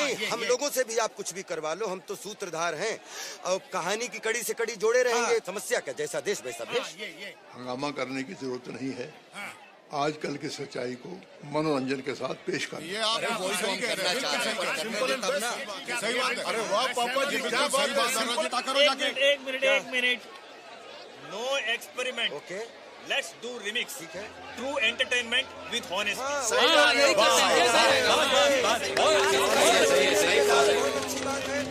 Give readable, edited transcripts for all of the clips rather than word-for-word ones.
नहीं, हम लोगों से भी आप कुछ भी करवा लो, हम तो सूत्रधार हैं और कहानी की कड़ी से कड़ी जोड़े रहेंगे। समस्या क्या, जैसा देश वैसा भेष। हंगामा करने की जरूरत नहीं है। आजकल की सच्चाई को मनोरंजन के साथ पेश करना। ये आप करना चाहते हैं। सही बात है। अरे वाह पापा जी, क्या बात है। एक minute. Know experiment. Okay, let's do remix. ठीक है। True entertainment with honesty.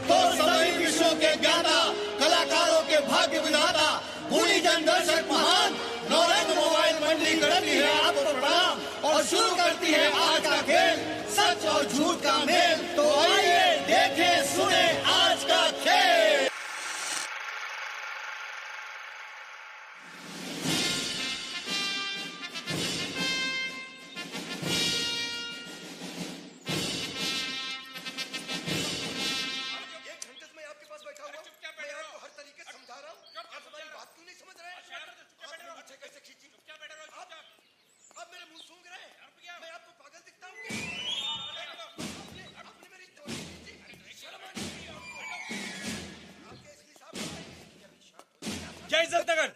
तो सभी विश्व के ज्ञाता, कलाकारों के भाग्य विधाता, गुणीजन दर्शक महान, नौरंग मोबाइल मंडली करती है आपको प्रणाम और शुरू करती है आज का खेल, सच और झूठ का मेल। तो आइए देखें सुने आज का खेल। जय इज्जत नगर।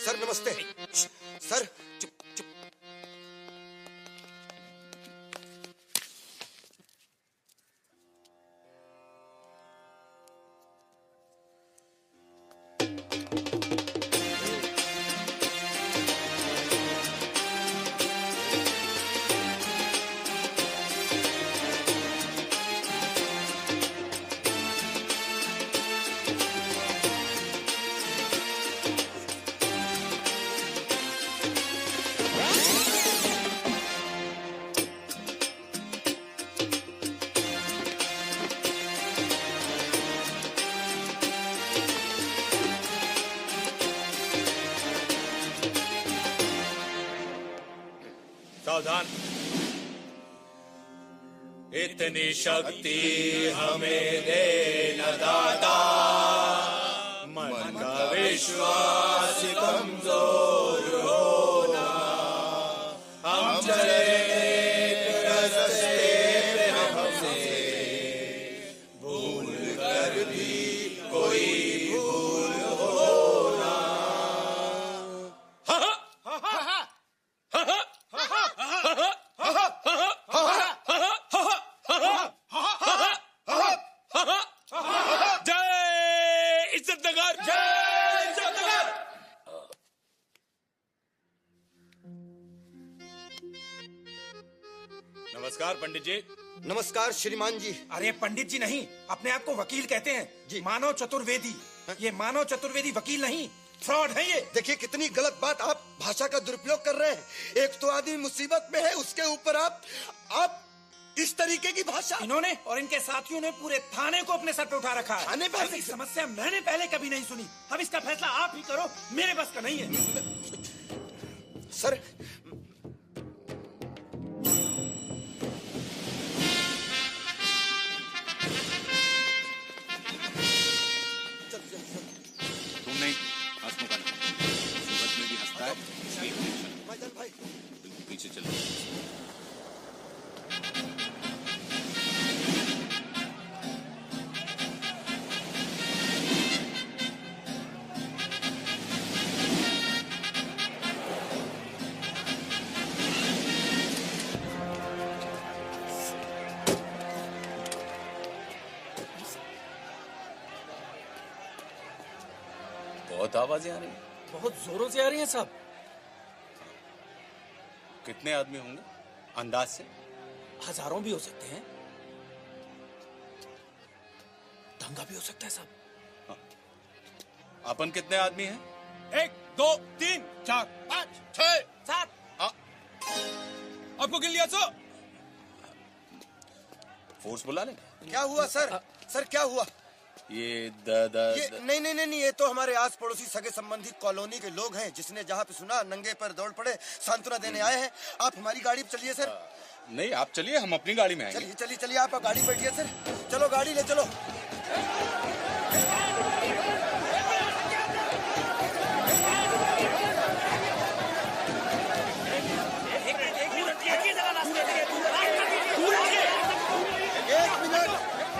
सर नमस्ते। सर चुप चुप। सावधान। इतनी शक्ति हमें दे न दाता, मन का विश्वास कमजोर होना। हम चले एक रास्ते पे, हमसे भूल कर भी कोई भूल होना। जय इज्जत नगर, जय इज्जत नगर। नमस्कार पंडित जी। नमस्कार श्रीमान जी। अरे पंडित जी नहीं, अपने आप को वकील कहते हैं जी। मानव चतुर्वेदी। ये मानव चतुर्वेदी वकील नहीं, फ्रॉड है ये। देखिए कितनी गलत बात, आप भाषा का दुरुपयोग कर रहे हैं। एक तो आदमी मुसीबत में है, उसके ऊपर आप इस तरीके की भाषा। इन्होंने और इनके साथियों ने पूरे थाने को अपने सर पे उठा रखा है। थाने पे? ऐसी समस्या मैंने पहले कभी नहीं सुनी। अब इसका फैसला आप ही करो, मेरे बस का नहीं है। सर तुम नहीं, हंसने का नाम सूरत में भी हंसता है, इसलिए टेंशन। भाई बिल्कुल पीछे चलो। बहुत आवाजें आ रही हैं। बहुत जोरों से आ रही हैं साहब। कितने आदमी होंगे अंदाज से? हजारों भी हो सकते हैं, दंगा भी हो सकता है साहब। अपन कितने आदमी हैं? 1 2 3 4 5 6 7। आपको गिन लिया सो? फोर्स बुला लें? क्या हुआ सर? सर क्या हुआ? ये नहीं, ये तो हमारे आस पड़ोसी सगे संबंधी कॉलोनी के लोग हैं, जिसने जहाँ पे सुना नंगे पर दौड़ पड़े, सांत्वना देने आए हैं। आप हमारी गाड़ी पे चलिए सर। नहीं, आप चलिए, हम अपनी गाड़ी में आएंगे। चलिए आप गाड़ी में बैठिए सर। चलो गाड़ी ले चलो।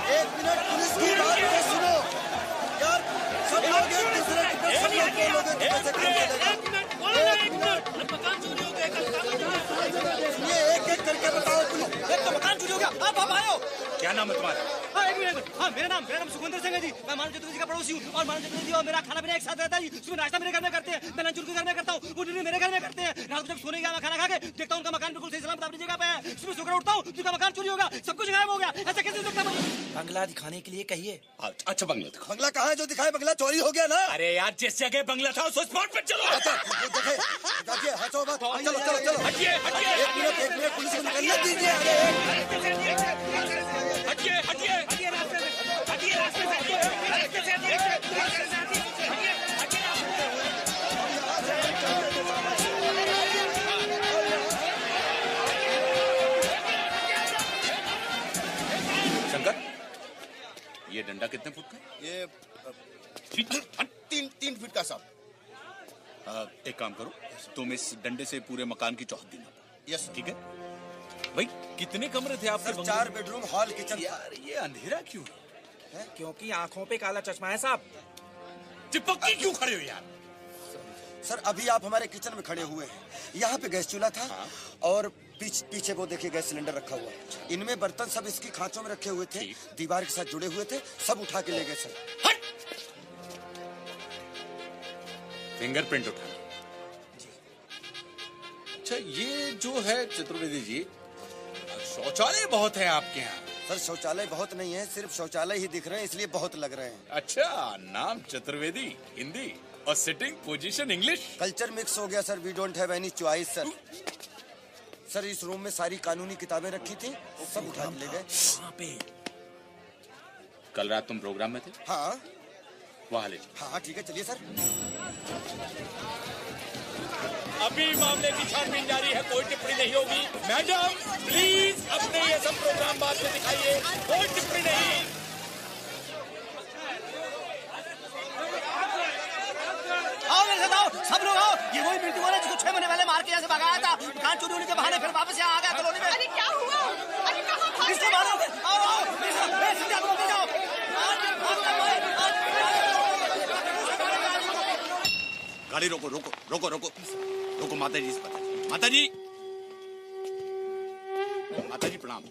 एक मिनट पुलिस की बात तो सुनो यार। सब लोग एक दूसरे की बात बोलोगे तो कैसे काम चलेगा? ये एक करके बताओ पुलिस। एक तो मकान चोरी हो गया, आप आयो। क्या नाम है तुम्हारा? एक मिनट। मेरा नाम सुखविंदर सिंह है जी। मैं मानव चतुर्वेदी का पड़ोसी हूँ और मानव चतुर्वेदी और मेरा खाना पीना एक साथ रहता है जी। सुबह नाश्ता मेरे घर में करते हैं, मैं लंच उनके घर में करता हूँ, वो डिनर मेरे घर में करते हैं। रात को जब सोने गया मैं खाना खा के देखता हूँ उनका मकान बिल्कुल सही सलामत अपनी जगह पे है। सुबह सोकर उठता हूँ, उनका मकान चोरी हो गया, सब कुछ गायब हो गया। ऐसा कैसे हो सकता है? बंगला दिखाने के लिए कहिए। अच्छा बंगला दिखाओ। बंगला कहाँ है जो दिखाए? बंगला चोरी हो गया ना। अरे यार, जिस जगह बंगला था उस स्पॉट पे चलो। अच्छा देखिए हटो मत। चलो हटिए हटिए एक मिनट पुलिस को निकलने दीजिए। हटिए हटिए हटिए रास्ते से, हटिए रास्ते से, रास्ते से हटिए। शंकर, ये डंडा कितने फुट का? ये 3 फीट का साहब। एक काम करो, तुम इस डंडे से पूरे मकान की चौहद्दी नापो। यस ठीक है भाई? कितने कमरे थे आपके? 4 बेडरूम, हॉल, किचन। यार ये अंधेरा क्यों है? क्योंकि आंखों पे काला चश्मा है साहब। चिपक के क्यों खड़े हो यार? सर अभी आप हमारे किचन में खड़े हुए हैं। यहाँ पे गैस चूल्हा था और पीछे वो देखिए गैस सिलेंडर रखा हुआ है। इनमें बर्तन सब इसकी खांचों में रखे हुए थे, दीवार के साथ जुड़े हुए थे, सब उठा के ले गए सर। फिंगरप्रिंट उठाना। अच्छा ये जो है चतुर्वेदी जी, शौचालय बहुत है आपके यहाँ। सर शौचालय बहुत नहीं है, सिर्फ शौचालय ही दिख रहे हैं, इसलिए बहुत लग रहे हैं। अच्छा, नाम चतुर्वेदी, हिंदी और sitting position English. Culture mix हो गया sir. We don't have any choice sir. Sir इस रूम में सारी कानूनी किताबें रखी थी, सब उठा के ले गए। कल रात तुम प्रोग्राम में थे? हाँ वहाँ ले। हाँ ठीक है, चलिए सर। अभी मामले की छानबीन जारी है, कोई टिप्पणी नहीं होगी। मैडम प्लीज अपने ये सब प्रोग्राम बाद में दिखाइए, कोई टिप्पणी नहीं। आओ मेरे साथ आओ, सब लोग आओ। ये वही मिर्टू वाला जिसको 6 महीने पहले मार के यहाँ से भगाया था। मकान चोरी होने के बहाने फिर वापस यहाँ आ गया कॉलोनी में। अरे क्या हुआ? अरे कहाँ भाग किसको मारोगे? आओ सीधा तुम जाओ। गाड़ी रोको रोको रोको रोको रोको। माता जी से बता। माता जी प्रणाम।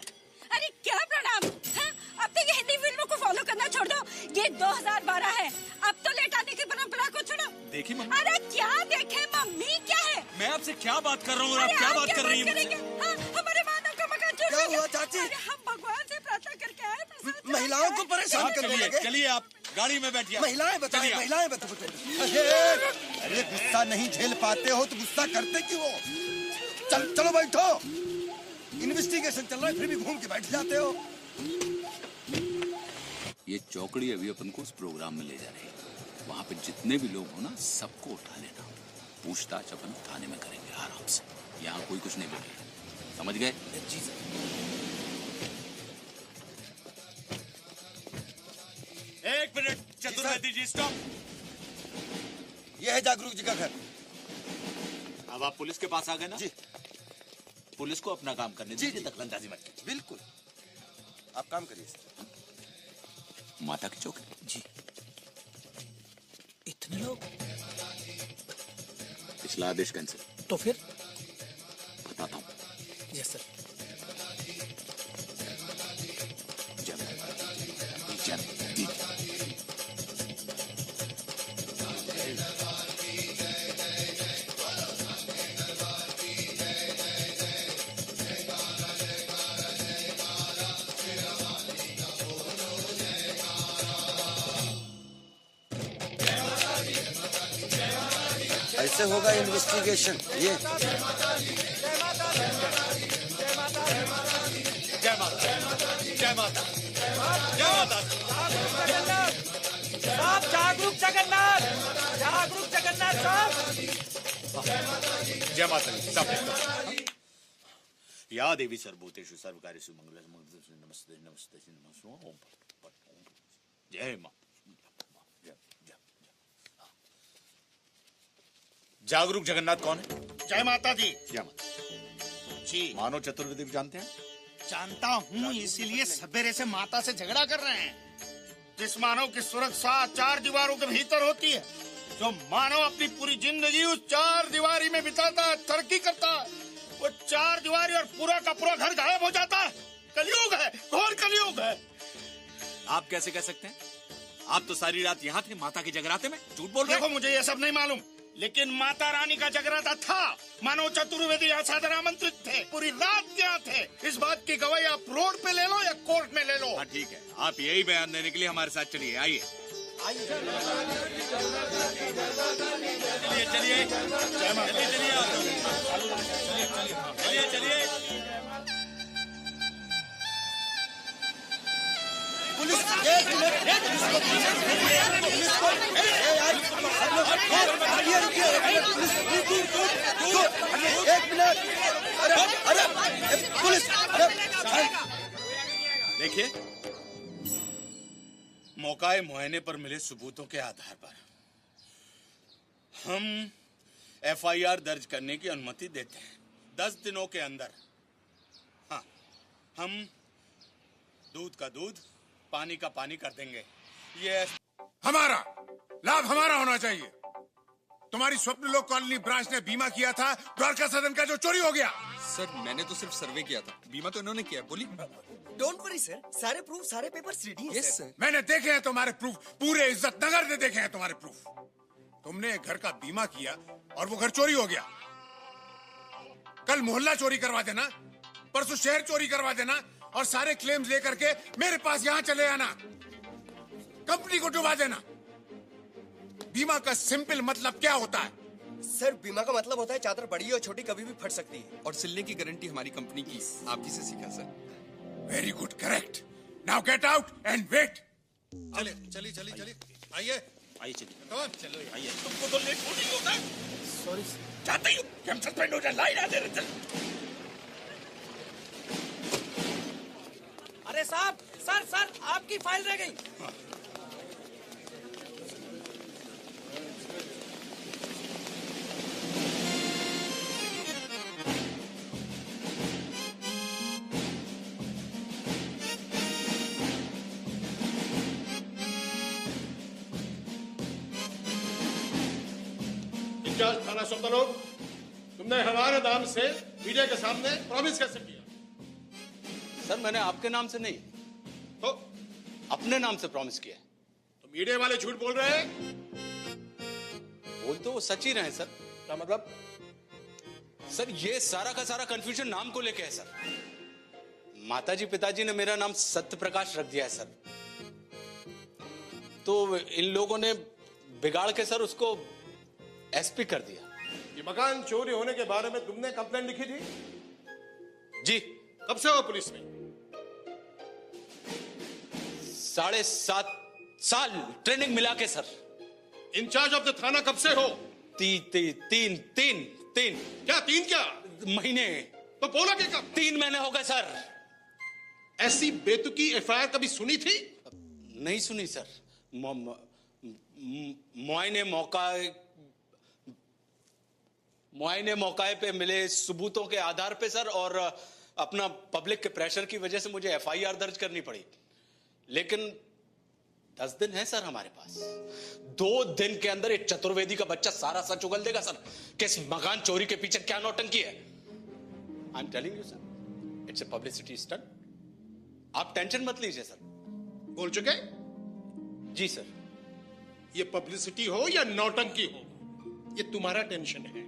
अरे क्या प्रणाम? हाँ? अब तो ये हिंदी फिल्मों को फॉलो करना छोड़ दो। ये 2012 है, अब तो लेटाने की परंपरा को छोड़ो। देखी मम्मी? अरे क्या देखे मम्मी, क्या है? मैं आपसे क्या बात कर रहा हूँ और आप क्या बात कर रही हैं मुझसे? हाँ, हमारे मानव का मकान चोरी क्या हो गया। हुआ चाची? अरे हम भगवान से प्रार्थना करके आए, प्रसाद महिलाओं को परेशान करने लगे। चलिए आप गाड़ी में बैठिए। महिलाएं बताओ। अरे गुस्सा नहीं झेल पाते हो तो गुस्सा करते क्यों हो? चलो बैठो। इन्वेस्टिगेशन चल रहा है, फिर भी घूम के बैठ जाते हो। ये चौकड़ी अभी अपन को उस प्रोग्राम में ले जा रही है। वहाँ पे जितने भी लोग हो ना, सबको उठा लेना। पूछताछ अपन थाने में करेंगे आराम से। यहाँ कोई कुछ नहीं बोलेगा, समझ गए? जी सर। एक मिनट चतुर्वेदी जी, स्टॉप। ये है जागरूक जी का घर। अब आप पुलिस के पास आ गए ना जी। पुलिस को अपना काम करने जी, दीजिए, जी। दखलंदाजी मत कीजिए। बिल्कुल, आप काम करिए। माता की चौकी। जी। इतने लोग? पिछला आदेश कैंसिल। तो फिर? बताता हूँ। Yes sir. जब कैसे होगा इन्वेस्टिगेशन? ये जय माता, जय माता, जय माता। साहब जागरूक जगन्नाथ, जागरूक जगन्नाथ साहब। जय माता दी। सब या देवी सर्वभूतेषु सर्वकार्येषु मंगलम नमस्ते नमस्ते नमस्ते ओम। जय माता। जागरूक जगन्नाथ कौन है? जय माता दी। जय माता जी मानव चतुर्वेदी जानते हैं? जानता हूँ, इसीलिए सवेरे से माता से झगड़ा कर रहे हैं। जिस मानव की सुरक्षा 4 दीवारों के भीतर होती है, जो मानव अपनी पूरी जिंदगी उस 4 दीवारी में बिताता है, तरक्की करता है, वो 4 दीवारी और पूरा का पूरा घर गायब हो जाता है। कलयुग है, घोर कलयुग है। आप कैसे कह सकते हैं? आप तो सारी रात यहाँ थे माता के जगराते में, झूठ बोल रहे देखो, मुझे ये सब नहीं मालूम, लेकिन माता रानी का जगराता था। मानव चतुर्वेदी यहाँ सादर आमंत्रित थे, पूरी रात यहाँ थे। इस बात की गवाही आप रोड पे ले लो या कोर्ट में ले लो। हाँ ठीक है, आप यही बयान देने के लिए हमारे साथ चलिए। आइए चलिए चलिए चलिए आप लोग। चलिए चलिए। पुलिस एक मिनट, अरे अरे पुलिस, देखिए, मौकाए मुआयने पर मिले सबूतों के आधार पर हम एफआईआर दर्ज करने की अनुमति देते हैं 10 दिनों के अंदर। हाँ, हम दूध का दूध, पानी का पानी कर देंगे। ये हमारा लाभ हमारा होना चाहिए। तुम्हारी स्वप्न लोक कॉलोनी ब्रांच ने बीमा किया था द्वारका सदन का जो चोरी हो गया। सर मैंने तो सिर्फ सर्वे किया था, बीमा तो इन्होंने किया। बोली। डोंट वरी सर, सारे प्रूफ, सारे पेपर्स रेडी हैं सर। मैंने देखे हैं तुम्हारे प्रूफ, पूरे इज्जत नगर ने देखे हैं तुम्हारे प्रूफ। तुमने घर का बीमा किया और वो घर चोरी हो गया। कल मोहल्ला चोरी करवा देना, परसों शहर चोरी करवा देना और सारे क्लेम्स लेकर के मेरे पास यहाँ चले आना, कंपनी को डुबा देना। बीमा का सिंपल मतलब क्या होता है? सर बीमा का मतलब होता है चादर बड़ी और छोटी कभी भी फट सकती है। और सिलने की गारंटी हमारी कंपनी की, आप ही से सीखा sir. Very good, correct. Now get out and wait. चलिए चलिए चलिए चलिए, आइए आइए चलिए। कौन चलो आइए। तुमको तो लेट नहीं होता? सॉरी चाहते ही कि हम सस्पेंड हो जाए, लाइन आते रहते। अरे साहब, सर आपकी फाइल रह गई। इंचार्ज थाना सुल्तानों, तुमने हमारे नाम से मीडिया के सामने प्रॉमिस कैसे किया? सर मैंने आपके नाम से नहीं, तो अपने नाम से प्रॉमिस किया है। तो मीडिया वाले झूठ बोल रहे हैं। बोल तो वो सच ही रहे सर। क्या मतलब? सर ये सारा का सारा कंफ्यूजन नाम को लेके है सर। माताजी पिताजी ने मेरा नाम सत्य प्रकाश रख दिया है सर, तो इन लोगों ने बिगाड़ के सर उसको एसपी कर दिया। ये मकान चोरी होने के बारे में तुमने कंप्लेंट लिखी थी? जी। कब से हो पुलिस में? 7.5 साल ट्रेनिंग मिला के सर। इंचार्ज ऑफ द थाना कब से हो? तीन क्या 3 क्या महीने? तो बोला कि कब? 3 महीने हो गए सर। ऐसी बेतुकी एफआईआर कभी सुनी थी? नहीं सुनी सर। मुआयने मौके पे मिले सबूतों के आधार पे सर, और अपना पब्लिक के प्रेशर की वजह से मुझे एफआईआर दर्ज करनी पड़ी। लेकिन 10 दिन है सर हमारे पास। 2 दिन के अंदर एक चतुर्वेदी का बच्चा सारा सच उगल देगा सर कि इस मकान चोरी के पीछे क्या नौटंकी है। I am telling you sir, it's a publicity stunt. आप टेंशन मत लीजिए सर। बोल चुके? जी सर। ये पब्लिसिटी हो या नौटंकी हो, ये तुम्हारा टेंशन है।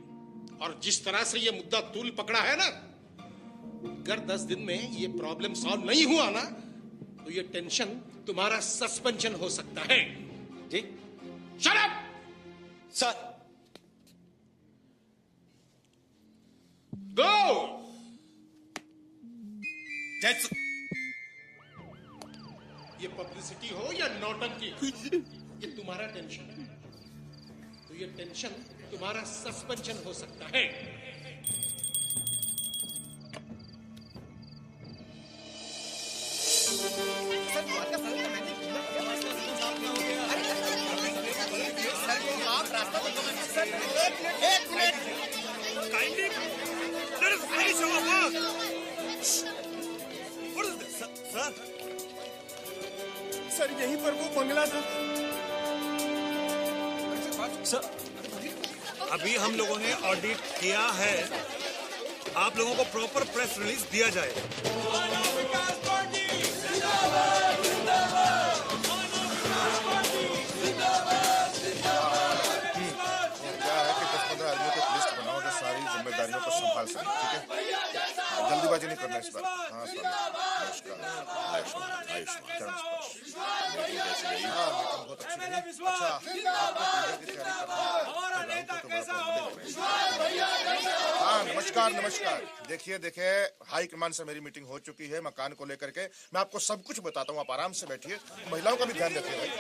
और जिस तरह से ये मुद्दा तूल पकड़ा है ना, अगर 10 दिन में ये प्रॉब्लम सॉल्व नहीं हुआ ना, तो ये टेंशन तुम्हारा सस्पेंशन हो सकता है। जी। Shut up! सर कैसे? ये पब्लिसिटी हो या नौटंकी, ये तुम्हारा टेंशन है, तो ये टेंशन तुम्हारा सस्पेंशन हो सकता है। सर यहीं पर वो बंगला था। सर अभी हम लोगों ने ऑडिट किया है, आप लोगों को प्रॉपर प्रेस रिलीज दिया जाए। सारी जिम्मेदारियों को संभाल सके, ठीक है? जल्दीबाजी नहीं करना इस बार। हाँ सर, नमस्कार। आयुष्मान आयुष्मान बहुत अच्छी रही। अच्छा, आपको की तैयारी हाँ नमस्कार नमस्कार। देखिए देखिए, हाई कमान से मेरी मीटिंग हो चुकी है मकान को लेकर के। मैं आपको सब कुछ बताता हूँ, आप आराम से बैठिए। महिलाओं का भी ध्यान रखिए भाई।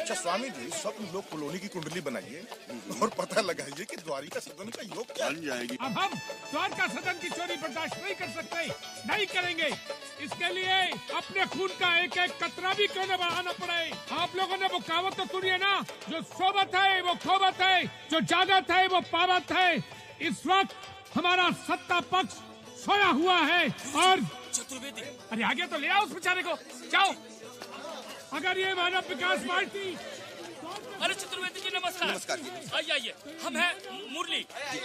अच्छा स्वामी जी, सब लोग कॉलोनी की कुंडली बनाइए और पता लगाइए कि द्वारिका सदन का योग क्या बन जाएगी। अब हम द्वारका सदन की चोरी बर्दाश्त नहीं कर सकते, नहीं करेंगे। इसके लिए अपने खून का एक एक कतरा भी क्यों न बहाना पड़े। आप लोगों ने वो कहावत तो सुनी है ना, जो सोबत है वो खोबत है, जो जागत है वो पावत है। इस वक्त हमारा सत्ता पक्ष सोया हुआ है और चतुर्वेदी, अरे आगे तो ले आओ उस बेचारे को, जाओ। अगर ये मानव विकास पार्टी। अरे चतुर्वेदी जी नमस्कार। नमस्कार जी। आइए आइए, हम हैं मुरली,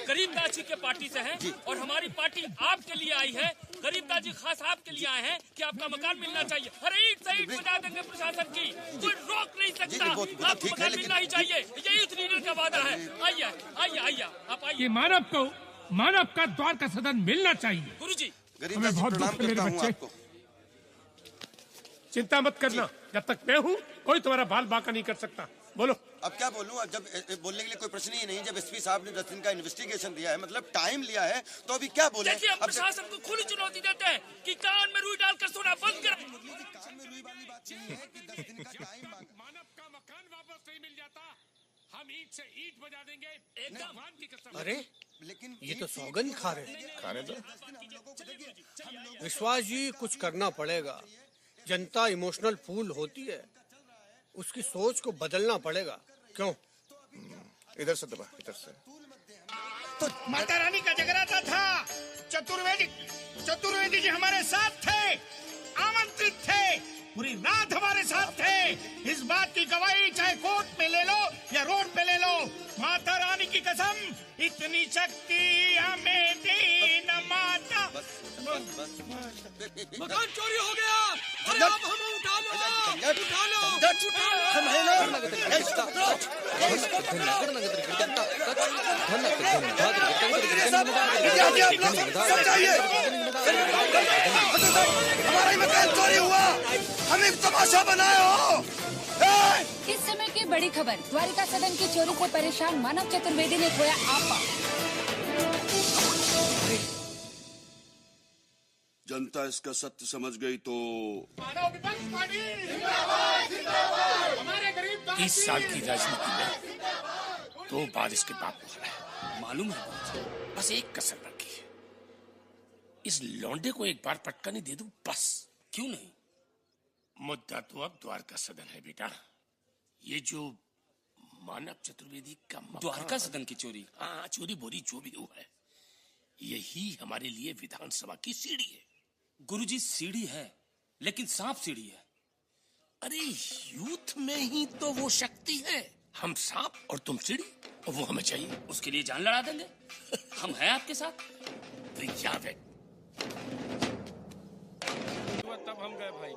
गरीबदास जी के पार्टी से हैं और हमारी पार्टी आपके लिए आई है। गरीबदास जी खास आपके लिए आए हैं कि आपका मकान मिलना चाहिए। अरे ईट से ईट बजा देंगे प्रशासन की, कोई रोक नहीं सकता। आपको मकान मिलना ही चाहिए, यही उस लीडर का वादा है। आइए आइए आइए, आप आइए। मानव का द्वारका सदन मिलना चाहिए। गुरुजी हमें बहुत दुख है मेरे बच्चे। चिंता मत करना, जब तक मैं हूँ कोई तुम्हारा बाल बांका नहीं कर सकता। बोलो। अब क्या बोलूं, अब जब बोलने के लिए कोई प्रश्न ही नहीं। जब एसपी साहब ने 10 दिन का इन्वेस्टिगेशन दिया है, मतलब टाइम लिया है, तो अभी क्या बोले। देखिए, अब प्रशासन को खुली चुनौती देते हैं कि कान में रुई डालकर सोना बंद कर। कान में रुई वाली बात नहीं है कि 10 दिन का टाइम मांगा। मानव का मकान वापस नहीं मिल जाता, हम ईट से ईट बजा देंगे एकदम भगवान की कसम। अरे लेकिन ये तो सौगंध खा रहे। खाने दो। विश्वास जी, कुछ करना पड़ेगा। जनता इमोशनल फूल होती है, उसकी सोच को बदलना पड़ेगा। क्यों? इधर से दबा, इधर से। तो माता रानी का जगराता था। चतुर्वेदी जी हमारे साथ थे, आमंत्रित थे, पूरी रात हमारे साथ थे। इस बात की गवाही चाहे कोर्ट में ले लो या रोड पे ले लो। माता रानी की कसम, इतनी शक्ति हमें दी न माता। मकान चोरी हो गया। अरे आप हमें उठा लो, उठा लो। हमारा ही मकान चोरी हुआ, हमें तमाशा बनाए हो। इस समय की बड़ी खबर, द्वारिका सदन की चोरी से परेशान मानव चतुर्वेदी ने खोया आपा। जनता इसका सत्य समझ गई तो 30 साल की राजनीति में 2 बार इसके बाप को हराया। मालूम है, बस एक कसर रखी है, इस लौंडे को एक बार पटकनी दे दूं बस। क्यों नहीं? मुद्दा तो अब द्वारका सदन है बेटा। ये जो मानव चतुर्वेदी का द्वारका सदन की चोरी, हाँ चोरी बोरी जो भी हुआ है, यही हमारे लिए विधानसभा की सीढ़ी है। गुरुजी सीढ़ी है, लेकिन सांप सीढ़ी है। अरे यूथ में ही तो वो शक्ति है। हम सांप और तुम सीढ़ी, और वो हमें चाहिए। उसके लिए जान लड़ा देंगे। हम हैं आपके साथ। तो याद है तब हम गए भाई,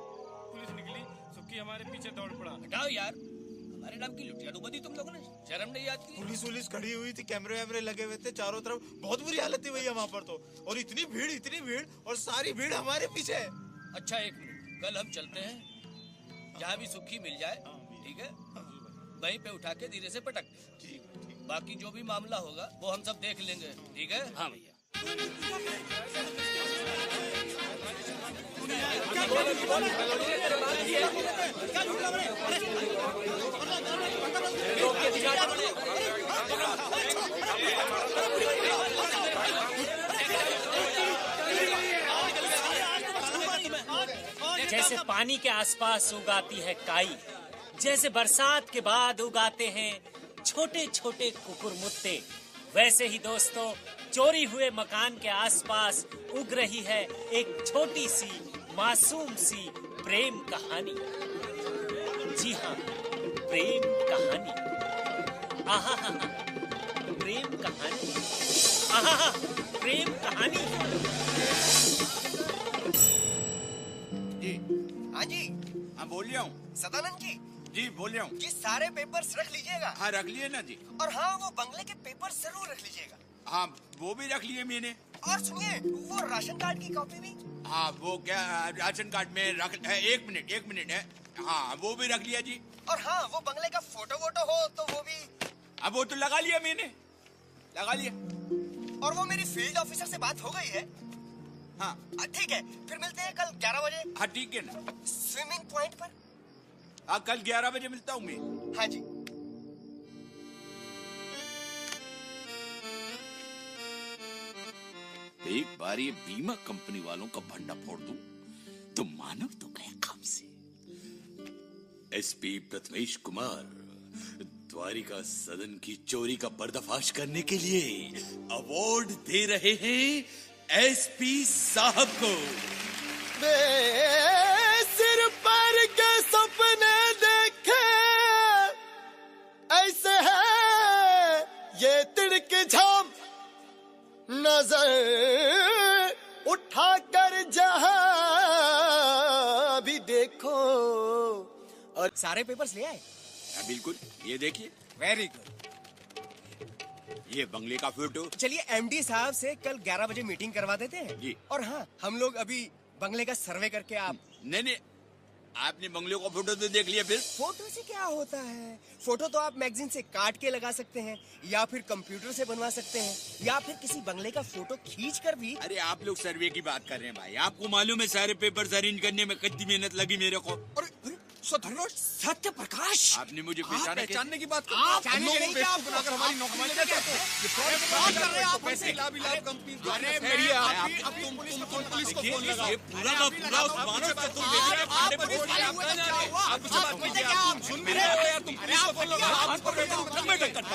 पुलिस निकली, सुक्की हमारे पीछे दौड़ पड़ा। हटाओ यार, हमारे नाम की लुटिया डुबा तुम लोगों ने, शर्म नहीं आती? पुलिस खड़ी हुई थी, कैमरे वैमरे लगे हुए थे चारों तरफ, बहुत बुरी हालत थी भैया वहाँ पर तो। और इतनी भीड़ और सारी भीड़ हमारे पीछे है। अच्छा एक मिनट, कल हम चलते हैं, जहाँ भी सुक्की मिल जाए, ठीक है, वहीं पे उठा के धीरे से पटक। ठीक। बाकी जो भी मामला होगा वो हम सब देख लेंगे, ठीक है? हाँ भैया। जैसे पानी के आसपास उगाती है काई, जैसे बरसात के बाद उगाते हैं छोटे छोटे कुकुरमुत्ते, वैसे ही दोस्तों चोरी हुए मकान के आसपास उग रही है एक छोटी सी मासूम सी प्रेम कहानी। जी हाँ, प्रेम कहानी। आहा, प्रेम कहानी। आहा, प्रेम कहानी। जी हाँ जी, हाँ बोल रहा हूँ। सदानंद जी, जी बोल रहा हूँ। ये सारे पेपर्स रख लीजिएगा। हाँ रख लिए ना जी। और हाँ, वो बंगले के पेपर जरूर रख लीजिएगा। हाँ वो भी रख लिए मैंने। और सुनिए, वो राशन कार्ड की कॉपी भी। हाँ वो क्या राशन कार्ड में रख, एक मिनट है। हाँ वो भी रख लिया जी। और हाँ, वो बंगले का फोटो वोटो हो तो वो भी। अब वो तो लगा लिया मैंने, लगा लिया। और वो मेरी फील्ड ऑफिसर से बात हो गई है। हाँ ठीक है, फिर मिलते हैं कल 11 बजे। हाँ ठीक है ना। स्विमिंग पॉइंट पर। हाँ कल 11 बजे मिलता हूँ मैं। हाँ जी। एक बार ये बीमा कंपनी वालों का भंडा फोड़ दूं तो मानव तो गया काम से। एसपी प्रथमेश कुमार द्वारिका सदन की चोरी का पर्दाफाश करने के लिए अवार्ड दे रहे हैं एसपी साहब को। सिर पर के सपने देखे ऐसे है ये तिड़क झाम, नजर उठा कर जहां भी देखो। और सारे पेपर्स ले आए? बिल्कुल, ये देखिए। Very good. ये बंगले का फोटो। चलिए एमडी साहब से कल 11 बजे मीटिंग करवा देते हैं जी। और हाँ, हम लोग अभी बंगले का सर्वे करके आप। नहीं, आपने बंगले का फोटो तो देख लिया। फिर फोटो से क्या होता है? फोटो तो आप मैगजीन से काट के लगा सकते हैं, या फिर कंप्यूटर से बनवा सकते हैं, या फिर किसी बंगले का फोटो खींच कर भी। अरे आप लोग सर्वे की बात कर रहे हैं भाई। आपको मालूम है सारे पेपर्स अरेंज करने में कितनी मेहनत लगी मेरे को। सत्य प्रकाश, आपने मुझे पहचानने की बात आप हम लोगों को बेवकूफ बनाकर हमारी नौकरी ले जाते हैं। ये फ्रॉड कर रहे हैं आप हमसे। कंपनी। अरे अब तुम पुलिस को फोन लगाओ। ये पूरा का पूरा उस मानव का तुम देख रहे हो। आप मुझे बात कीजिए। आप सुन भी रहे हो यार? तुम पुलिस को फोन लगाओ। आप पर मैं टक्कर करता हूं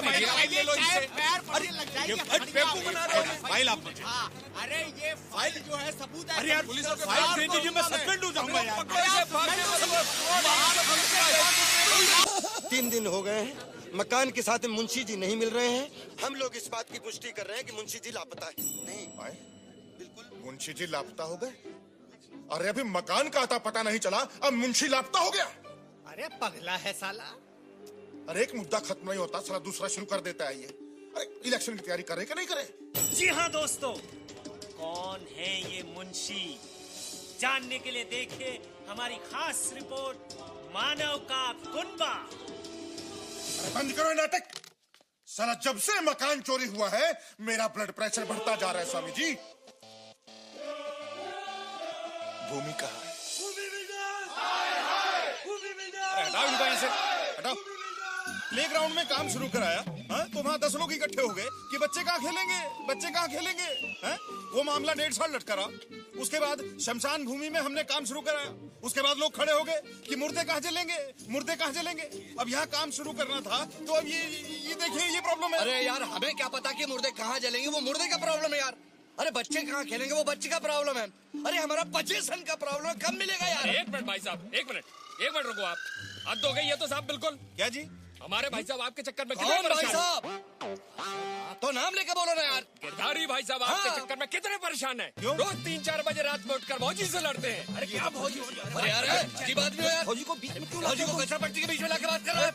भाई। फाइल ले लो इनसे। अरे ये बेवकूफ बना रहे हो। फाइल आप मुझे। अरे ये फाइल जो है सबूत है। अरे यार पुलिस को फाइल दे दीजिए, मैं सस्पेंड हो जाऊंगा यार। 3 दिन हो गए हैं, मकान के साथ मुंशी जी नहीं मिल रहे हैं। हम लोग इस बात की पुष्टि कर रहे हैं कि मुंशी जी लापता है। नहीं आए? बिल्कुल मुंशी जी लापता हो गए? अरे अभी मकान का आता पता नहीं चला, अब मुंशी लापता हो गया। अरे पगला है साला। अरे एक मुद्दा खत्म नहीं होता, साला दूसरा शुरू कर देता है ये। अरे इलेक्शन की तैयारी करे कि नहीं करे? जी हाँ दोस्तों, कौन है ये मुंशी, जानने के लिए देखिए हमारी खास रिपोर्ट मानव का कुनबा। बंद करो नाटक। साला जब से मकान चोरी हुआ है मेरा ब्लड प्रेशर बढ़ता जा रहा है स्वामी जी। भूमि कहाँ है? हटाओ इनका यहाँ से, हटाओ। प्लेग्राउंड में काम शुरू कराया, हाँ? तो वहाँ 10 लोग इकट्ठे हो गए कि बच्चे कहाँ खेलेंगे, बच्चे कहाँ खेलेंगे, हैं? वो मामला 1.5 साल लटका रहा। उसके बाद शमशान भूमि में हमने काम शुरू कराया। उसके बाद लोग खड़े हो गए कि मुर्दे कहाँ जलेंगे, मुर्दे कहाँ जलेंगे। अब यहाँ काम शुरू करना था तो अब ये देखिए ये प्रॉब्लम है। अरे यार हमें क्या पता कि मुर्दे कहाँ जलेंगे, वो मुर्दे का प्रॉब्लम है यार। अरे बच्चे कहाँ खेलेंगे, वो बच्चे का प्रॉब्लम है। अरे हमारा पोजीशन का प्रॉब्लम कब मिलेगा यार? एक मिनट भाई साहब, एक मिनट रुको आप। हद हो गई ये तो साहब। बिल्कुल। क्या जी? हमारे भाई साहब आपके चक्कर में कौन भाई साहब? तो नाम लेके बोलो ना यार। गिरधारी भाई साहब आपके चक्कर में कितने परेशान हैं? रोज 3-4 बजे रात में उठकर भौजी से लड़ते हैं। अरे क्या भौजी? अरे यार अच्छी बात भी है। भौजी को बीच में क्यों? भौजी को कचरा पट्टी के बीच में लाके बात कर रहा है।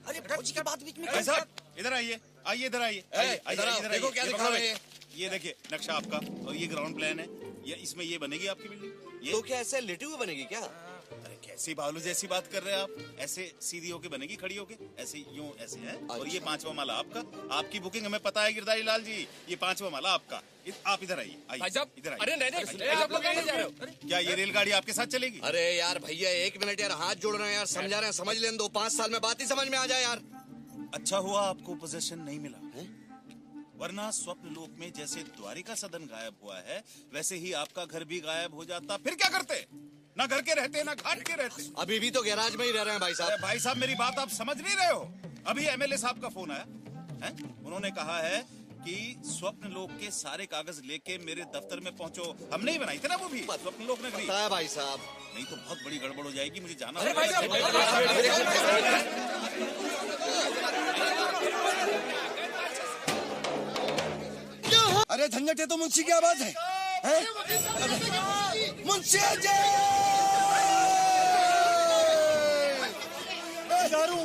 अरे भौजी की बात बीच में भाई साहब इधर आइए, आइए इधर आइए, इधर देखो क्या दिखा रहे हैं। ये देखिए नक्शा आपका, और ये ग्राउंड प्लान है। ये इसमें ये बनेगी आपकी बिल्डिंग। तो क्या ऐसे लेटे हुए बनेगी क्या? अरे कैसी बालू जैसी बात कर रहे हैं आप? ऐसे सीधी होके बनेगी, खड़ी होके, ऐसे यूं ऐसे है। और ये 5वां माला आपका, आपकी बुकिंग हमें पता है गिरधारी लाल जी, ये 5वां माला आपका। आप इधर आइए, भाई साहब, इधर आइए। अरे नहीं, आप लोग कहाँ जा रहे हो? क्या ये रेलगाड़ी आपके साथ चलेगी? अरे यार भैया 1 मिनट यार, हाथ जोड़ रहे हैं यार, समझा रहे हैं, समझ लेने दो, 5 साल में बात ही समझ में आ जाए यार। अच्छा हुआ आपको पोजीशन नहीं मिला है, वरना स्वप्न लोक में जैसे द्वारिका सदन गायब हुआ है, वैसे ही आपका घर भी गायब हो जाता। फिर क्या करते? ना घर के रहते, ना घाट के रहते। अभी भी तो गैराज में ही रह रहे हैं भाई साहब। भाई साहब मेरी बात आप समझ नहीं रहे हो। अभी एमएलए साहब का फोन आया है, उन्होंने कहा है कि स्वप्न लोक के सारे कागज लेके मेरे दफ्तर में पहुंचो। हमने ही बनाई थी ना वो भी, स्वप्न लोक नगरी। पता है भाई साहब, नहीं तो बहुत बड़ी गड़बड़ हो जाएगी, मुझे जाना। अरे भाई साहब, अरे झंझटे तो मुंशी की आवाज है, मुंशी जी दारू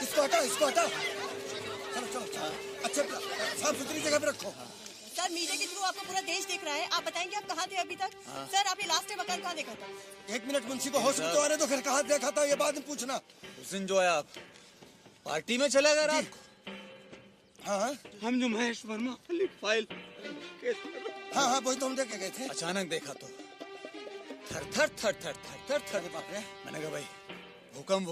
इसको हटा, इसको हटा। चलो चलो, अच्छे साफ सुथरी जगह पे रखो। सर मीडिया के थ्रू आपको पूरा देश देख रहा है, आप बताएंगे आप कहाँ थे अभी तक? सर आपने लास्ट टाइम मकान कहाँ देखा था? 1 मिनट, मुंशी को होश में तो आने दो, फिर कहाँ देखा था ये बाद में पूछना। उस दिन जो है आप पार्टी में चले गए रात? हाँ, हम जो महेश वर्मा वाली फाइल, हाँ वही तो हम देख के गए थे। अचानक देखा तो थर थर थर थर थर थर थर, बाप रे। मैंने कहा भाई भूकंप।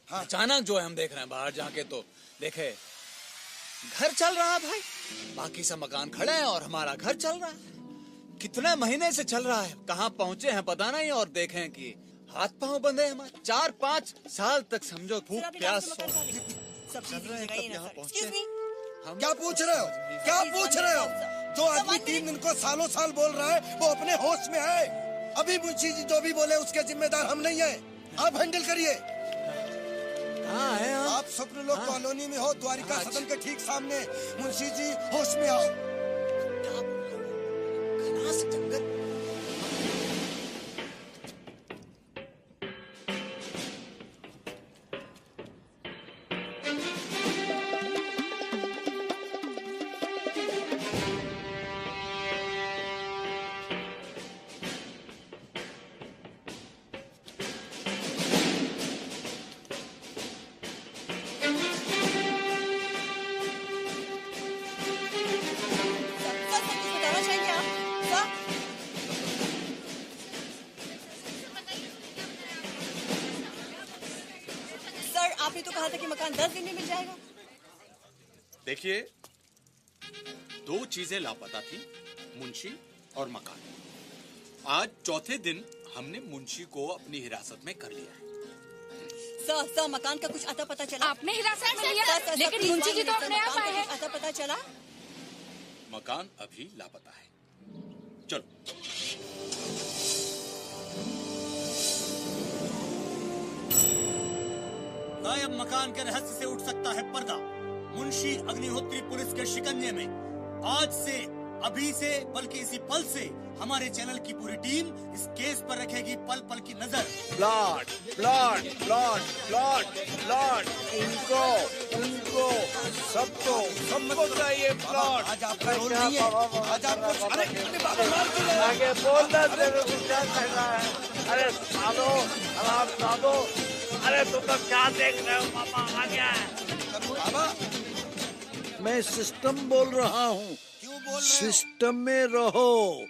हाँ, अचानक जो है हम देख रहे हैं बाहर जाके, तो देखे घर चल रहा है भाई, बाकी सब मकान खड़े हैं और हमारा घर चल रहा है। कितने महीने से चल रहा है, कहाँ पहुंचे हैं पता नहीं, और देखें कि हाथ पांव बंधे हैं हमारे। 4-5 साल तक समझो भूख प्यास चल रहे हैं, तब यहाँ पहुंचे। क्या पूछ रहे हो, क्या पूछ रहे हो? जो आदमी 3 दिन को सालों साल बोल रहा है वो अपने होश में है। अभी मुंशी जी जो भी बोले उसके जिम्मेदार हम नहीं है, आप हैंडल करिए। कहाँ है आप स्वप्न लोक कॉलोनी में हो, द्वारिका सदन के ठीक सामने। मुंशी जी होश में आओ। आपने तो कहा था कि मकान 10 दिन में मिल जाएगा। देखिए, 2 चीजें लापता थी, मुंशी और मकान। आज चौथे दिन हमने मुंशी को अपनी हिरासत में कर लिया है। सर मकान का कुछ अता पता चला? आपने हिरासत में लिया, लेकिन मुंशी जी तो अपने आप आए हैं। अता पता चला? मकान अभी लापता है। चलो। गायब मकान के रहस्य से उठ सकता है पर्दा। मुंशी अग्निहोत्री पुलिस के शिकंजे में। आज से, अभी से, बल्कि इसी पल से हमारे चैनल की पूरी टीम इस केस पर रखेगी पल पल की नजर। Plot plot plot plot plot, इनको उनको सबको चाहिए प्लॉट। आज आपका रोल नहीं है, आज आपको आगे बोलना क्या कर रहा है? अरे साधो, आप साधो। अरे तुम तो क्या देख रहे हो? मामा आ गया है। मैं सिस्टम बोल रहा हूँ। क्यों बोल रहे हो? सिस्टम में रहो,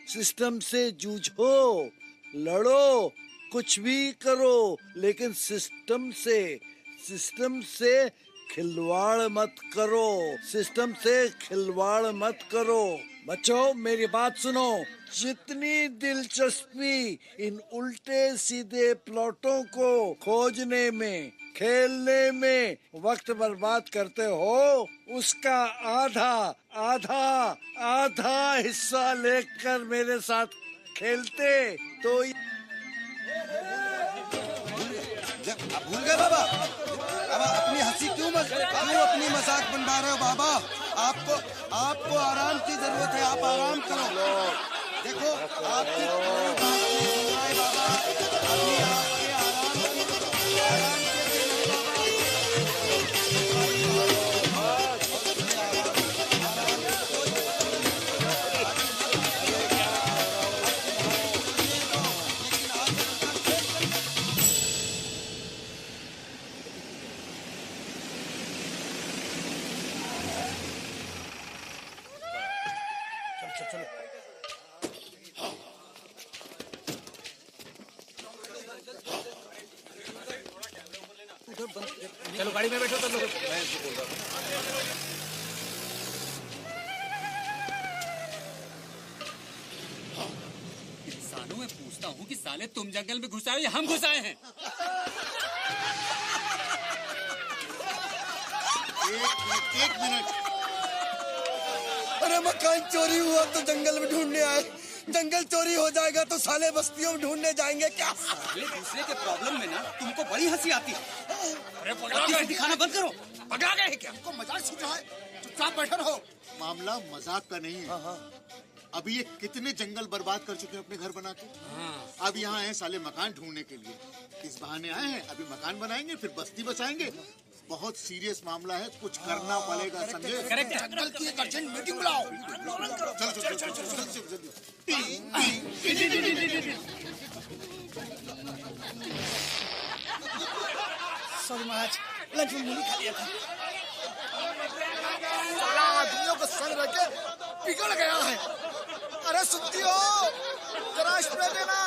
सिस्टम से जूझो, लड़ो, कुछ भी करो, लेकिन सिस्टम से खिलवाड़ मत करो। सिस्टम से खिलवाड़ मत करो। बच्चों मेरी बात सुनो, जितनी दिलचस्पी इन उल्टे सीधे प्लॉटों को खोजने में, खेलने में वक्त बर्बाद करते हो, उसका आधा हिस्सा लेकर मेरे साथ खेलते तो भूल गए बाबा? अब अपनी हंसी क्यों अपनी मजाक बनवा रहे हो बाबा? आपको आराम की जरूरत है, आप आराम करो। देखो आपकी कोई बात नहीं सुन रहा है बाबा, अभी आपके आराम से चलो चलो गाड़ी में बैठो तो लोग, मैं बोल रहा हूँ। इंसानों में पूछता हूँ कि साले तुम जंगल में घुस आए या हम घुस आए हैं? एक मिनट। अरे मकान चोरी हुआ तो जंगल में ढूंढने आए, जंगल चोरी हो जाएगा तो साले बस्तियों में ढूंढने जाएंगे क्या? साले दूसरे के प्रॉब्लम में ना तुमको बड़ी हंसी आती है। अरे पगला गए, दिखाना बंद करो। पगला गए क्या? तुमको मजाक सूझा है? चुपचाप बैठे रहो। मामला मजाक का नहीं है। अभी ये कितने जंगल बर्बाद कर चुके हैं अपने घर बना के। अब यहाँ आए साले मकान ढूंढने के लिए। इस बहाने आए हैं, अभी मकान बनाएंगे फिर बस्ती बचाएंगे। बहुत सीरियस मामला है, कुछ करना पड़ेगा, समझे? जंगल की एक अर्जेंट मीटिंग बुलाओ। चलो चलो चलो चलो जल्दी। सॉरी महाराज, लंच में मूली खा लिया था। साला आदमियों को संग रख के बिगड़ गया है। अरे सुनती हो? जरा स्प्रे देना।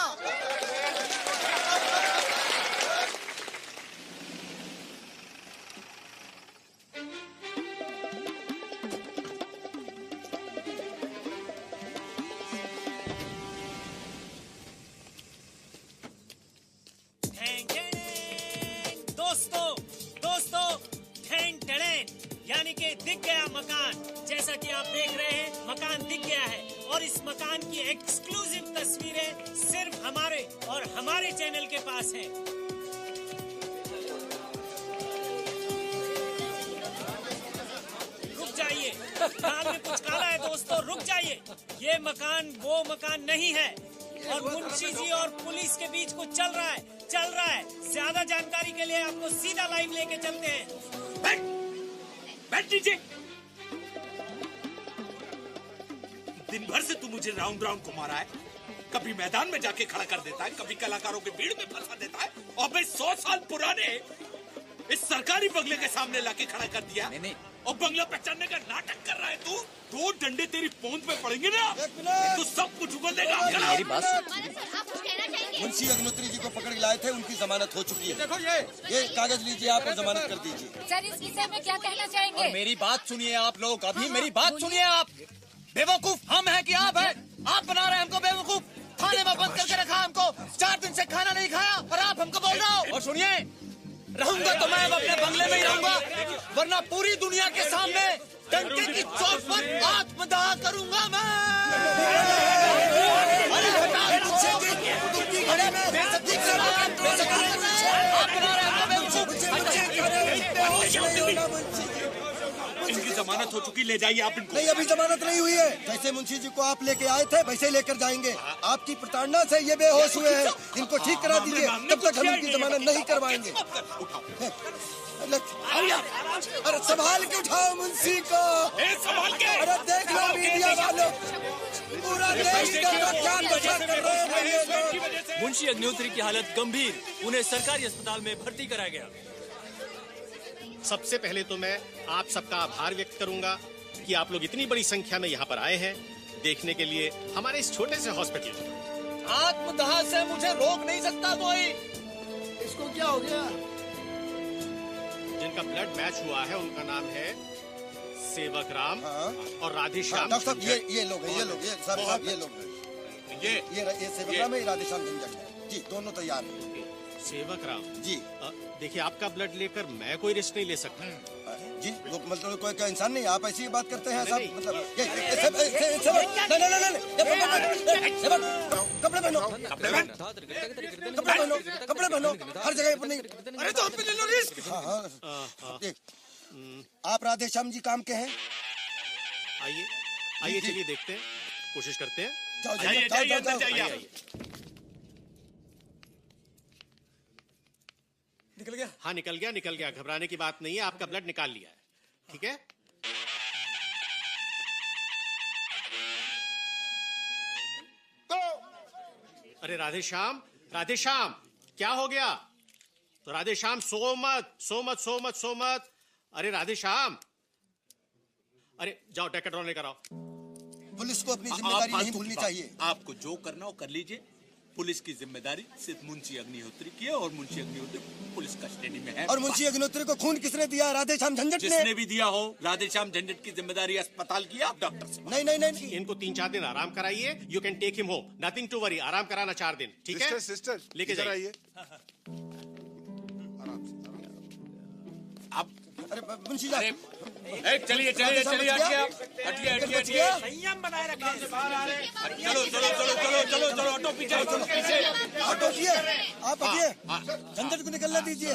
यानी कि दिख गया मकान। जैसा कि आप देख रहे हैं मकान दिख गया है और इस मकान की एक्सक्लूसिव तस्वीरें सिर्फ हमारे और हमारे चैनल के पास हैं। रुक जाइए, दाल में कुछ काला है दोस्तों, रुक जाइए। ये मकान वो मकान नहीं है और मुंशी जी और पुलिस के बीच कुछ चल रहा है। ज्यादा जानकारी के लिए आपको सीधा लाइव लेके चलते हैं। बैठ लीजिए। दिन भर से तू मुझे राउंड राउंड को मारा है। कभी मैदान में जाके खड़ा कर देता है, कभी कलाकारों के भीड़ में फंसा देता है और मैं 100 साल पुराने इस सरकारी बंगले के सामने लाके खड़ा कर दिया। नहीं। और बंगला पे चढ़ने का नाटक कर रहा है तू। 2 डंडे तेरी पोंद पे पड़ेंगे ना तो सब कुछ उगल देगा। मेरी बात मुंशी अग्निहोत्री जी को पकड़ के लाए थे, उनकी जमानत हो चुकी है। देखो ये कागज लीजिए आप और जमानत कर दीजिए। सर इस विषय में क्या कहना चाहेंगे? और मेरी बात सुनिए आप लोग, अभी मेरी बात सुनिए आप। बेवकूफ हम हैं कि आप हैं? आप बना रहे हैं हमको बेवकूफ। थाने में बंद करके रखा हमको, 4 दिन से खाना नहीं खाया और आप हमको बोल रहे हो। और सुनिए, रहूंगा तो मैं अपने बंगले में ही रहूंगा, वरना पूरी दुनिया के सामने डंके की चोट पर आत्मदाह करूंगा मैं। इनकी जमानत हो चुकी, ले जाइए आप इनको। नहीं, अभी जमानत नहीं हुई है। जैसे मुंशी जी को आप लेके आए थे वैसे लेकर जाएंगे। आपकी प्रताड़ना से ये बेहोश हुए हैं, इनको ठीक करा दीजिए, तब तक हम इनकी जमानत नहीं करवाएंगे। अरे संभाल के उठाओ मुंशी को। संभाल के। अरे देख लो मीडिया वालों, पूरा देश क्या दशा कर रहे हैं। मुंशी अग्निहोत्री की हालत गंभीर, उन्हें सरकारी अस्पताल में भर्ती कराया गया। सबसे पहले तो मैं आप सबका आभार व्यक्त करूंगा कि आप लोग इतनी बड़ी संख्या में यहाँ पर आए हैं देखने के लिए हमारे इस छोटे से हॉस्पिटल। आत्मदाह से मुझे रोक नहीं सकता कोई। इसको क्या हो गया? जिनका ब्लड मैच हुआ है उनका नाम है सेवक राम और राधेश्याम। डॉक्टर साहब ये लोग हैं, ये लोग हैं। ये सेवक राम है, राधेश्याम झंझट है जी, दोनों तैयार हैं। सेवक राम जी, देखिए आपका ब्लड लेकर मैं कोई रिस्क नहीं ले सकता जी। वो मतलब कोई क्या इंसान नहीं, आप ऐसी बात करते हैं साहब। मतलब कपड़े पहनो, हर जगह पर नहीं। अरे तो आप ले लो रिस्क। आप राधेश्याम जी काम के हैं? आइए चलिए देखते हैं, कोशिश करते हैं। जाइए। निकल गया? हाँ निकल गया। घबराने की बात नहीं है, आपका ब्लड निकाल लिया है, ठीक है? अरे राधेश्याम क्या हो गया? तो राधेश्याम सो मत। अरे राधेश्याम, अरे जाओ डेकाड्रॉन लेकर आओ। पुलिस को अपनी जिम्मेदारी नहीं भूलनी चाहिए। आपको जो करना हो कर लीजिए। पुलिस की जिम्मेदारी सिर्फ मुंशी अग्निहोत्री की है और मुंशी अग्निहोत्री पुलिस कस्टडी में है। और मुंशी अग्निहोत्री को खून किसने दिया? राधेश्याम झंझट ने। जिसने भी दिया हो, राधेश्याम झंझट की जिम्मेदारी अस्पताल की, आप डॉक्टर से। नहीं नहीं नहीं, इनको 3-4 दिन आराम कराइए। You can take him home, nothing to worry. आराम कराना 4 दिन, ठीक है? सिस्टर लेके जाइए। आप अरे मुंशी साहब, चलिए चलिए चलिए, हटिए। संयम बनाए रखें। चलो चलो चलो चलो चलो चलो, ऑटो पीछे, ऑटो हटिए, आप हटिए, झंझट को निकलने दीजिए।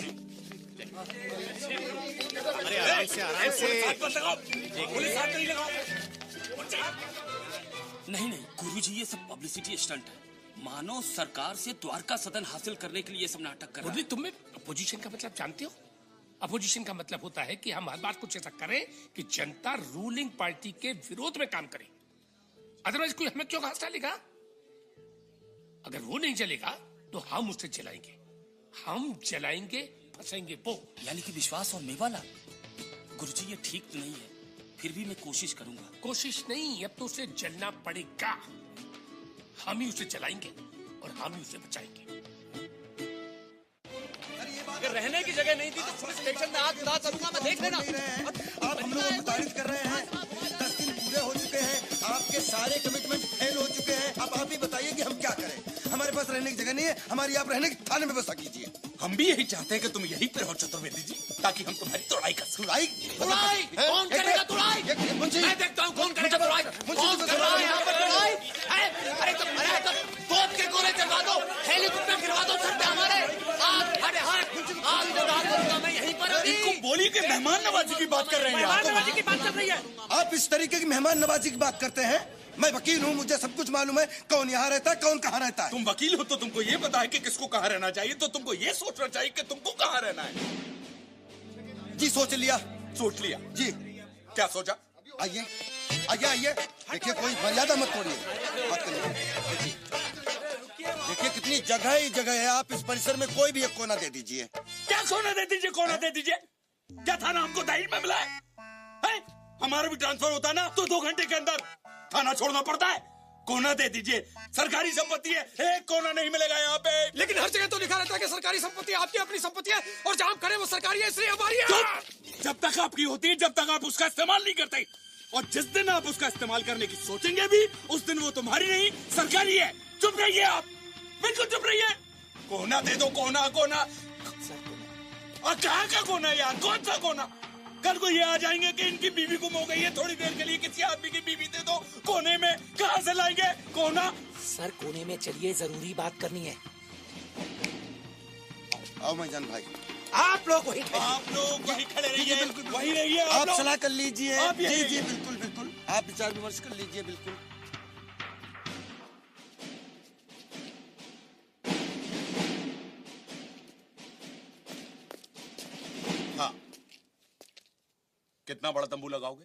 अरे आराम से पुलिस हाथ नहीं लगाओ। नहीं नहीं गुरुजी, ये सब पब्लिसिटी स्टंट है। मानो सरकार से द्वारका सदन हासिल करने के लिए ये सब नाटक कर रहे हैं। तुम अपोजिशन का मतलब जानते हो? अपोजिशन का मतलब होता है कि हम हर बात कुछ ऐसा करें कि जनता रूलिंग पार्टी के विरोध में काम करे। अदरवाइज कोई हमें क्यों घास डालेगा? अगर वो नहीं चलेगा तो हम उसे जलाएंगे। हम जलाएंगे, फंसेंगे वो। यानी कि विश्वास और मेवाला। गुरुजी ये ठीक तो नहीं है, फिर भी मैं कोशिश करूंगा। कोशिश नहीं, अब तो उसे जलना पड़ेगा। हम ही उसे जलाएंगे और हम ही उसे बचाएंगे। अगर रहने की जगह नहीं थी तो पुलिस स्टेशन में आग बुझा करूंगा मैं, देख लेना। आप हम लोगों को तारीफ कर रहे हैं। 10 दिन पूरे हो चुके हैं, आपके सारे कमिटमेंट फेल हो चुके हैं। अब आप ही बताइए कि हम क्या करें? हमारे पास रहने की जगह नहीं है, हमारी आप रहने की थाने में व्यवस्था कीजिए। हम भी यही चाहते हैं कि तुम यहीं पर हो चतुर्वेदी जी, ताकि हम तुम्हारी तोड़ाई कर सकें। तुड़ाई? कौन करेगा तुड़ाई? मैं देखता हूँ कौन करेगा तुड़ाई। कौन कर रहा है यहाँ पर तुड़ाई? अरे तो तोप के गोले चलवा दो, हेलीकॉप्टर गिरवा दो सर पे हमारे। आग तो डाल दूंगा मैं यहीं पर। इनको बोली कि मेहमान नवाजी की बात कर रहे हैं। मेहमान नवाजी की बात चल रही है। आप इस तरीके की मेहमान नवाजी की बात करते हैं? मैं वकील हूँ, मुझे सब कुछ मालूम है, कौन यहाँ रहता है, कौन कहाँ रहता है। तुम वकील हो तो तुमको ये पता है कि किसको कहाँ रहना चाहिए, तो तुमको ये सोचना चाहिए कि तुमको कहाँ रहना है। जी सोच लिया। सोच लिया जी। क्या सोचा? आइए आइए आइए, देखिए कोई मर्यादा मत तोड़िए, बात करिए। देखिए कितनी जगह ही जगह है, आप इस परिसर में कोई भी एक कोना दे दीजिए। क्या कोना दे दीजिए? कोना दे दीजिए? क्या थाना हमको दाहिर में मिला है? हमारा भी ट्रांसफर होता ना तो 2 घंटे के अंदर थाना छोड़ना पड़ता है। कोना दे दीजिए, सरकारी संपत्ति है, एक कोना नहीं मिलेगा यहाँ पे। लेकिन हर जगह तो लिखा रहता है कि सरकारी संपत्ति आपकी अपनी संपत्ति है और जहाँ खड़े वो सरकारी है, इसलिए हमारी है। जब तक आपकी होती है, जब तक आप उसका इस्तेमाल नहीं करते, और जिस दिन आप उसका इस्तेमाल करने की सोचेंगे भी, उस दिन वो तुम्हारी नहीं सरकारी है। चुप रहिए आप, बिल्कुल चुप रहिए। कोना दे दो, कोना कोना। और कहाँ का कोना यार, कौन सा कोना? कल को ये आ जाएंगे कि इनकी बीवी गुम हो गई है, थोड़ी देर के लिए किसी आदमी की बीवी दे दो। कोने में कहाँ से लाएंगे कोना? सर कोने में चलिए, जरूरी बात करनी है। आओ मैजान भाई। आप लोग वही खड़े रहिए, वही रहिए। आप सलाह कर लीजिए। जी जी बिल्कुल बिल्कुल, आप विचार विमर्श कर लीजिए। बिल्कुल हाँ। कितना बड़ा तंबू लगाओगे?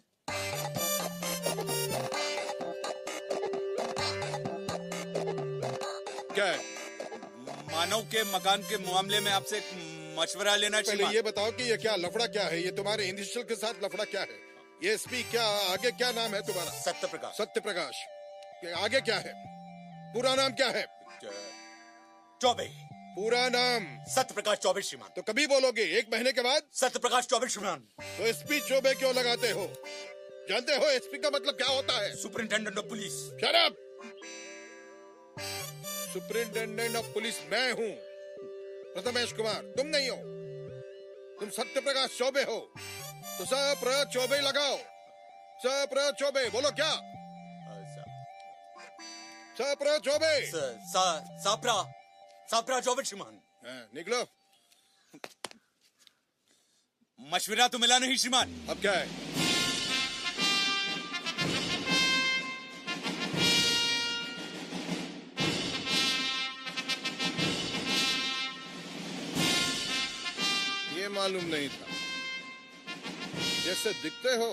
क्या है? मानव के मकान के मामले में आपसे एक मशवरा लेना चाहिए। पहले ये बताओ कि ये क्या लफड़ा क्या है? ये तुम्हारे इंडिविजुअल के साथ लफड़ा क्या है? ये एसपी क्या, आगे क्या नाम है तुम्हारा? सत्यप्रकाश। सत्यप्रकाश। आगे क्या है? पूरा नाम क्या है? चौबे। पूरा नाम? सत्यप्रकाश चौबे श्रीमान। तो कभी बोलोगे? 1 महीने के बाद? सत्यप्रकाश चौबे श्रीमान। तो एसपी चौबे क्यों लगाते हो? जानते हो एसपी का मतलब क्या होता है? Superintendent of police. Shut up! Superintendent of police मैं हूँ, प्रथमेश कुमार। तुम नहीं हो। तुम सत्यप्रकाश चौबे हो, तो सप्र चौबे लगाओ। सप्र चौबे बोलो क्या? सप्र चौबे। सापरा चौबे श्रीमान। निकलो। मशवरा तो मिला नहीं श्रीमान। अब क्या है? ये मालूम नहीं था। जैसे दिखते हो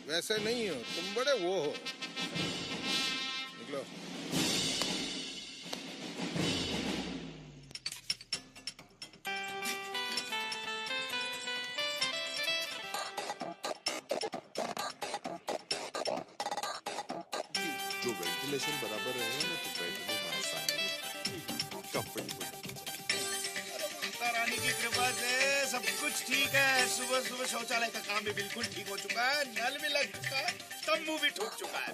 वैसे नहीं हो, तुम बड़े वो हो। निकलो। वेंटिलेशन बराबर रहे ना तो बैठने में आसानी कंफर्टेबल। रानी की कृपा से सब कुछ ठीक है। सुबह सुबह शौचालय का काम भी बिल्कुल ठीक हो चुका है, नल भी लग चुका है, तंबू भी ठोक चुका है।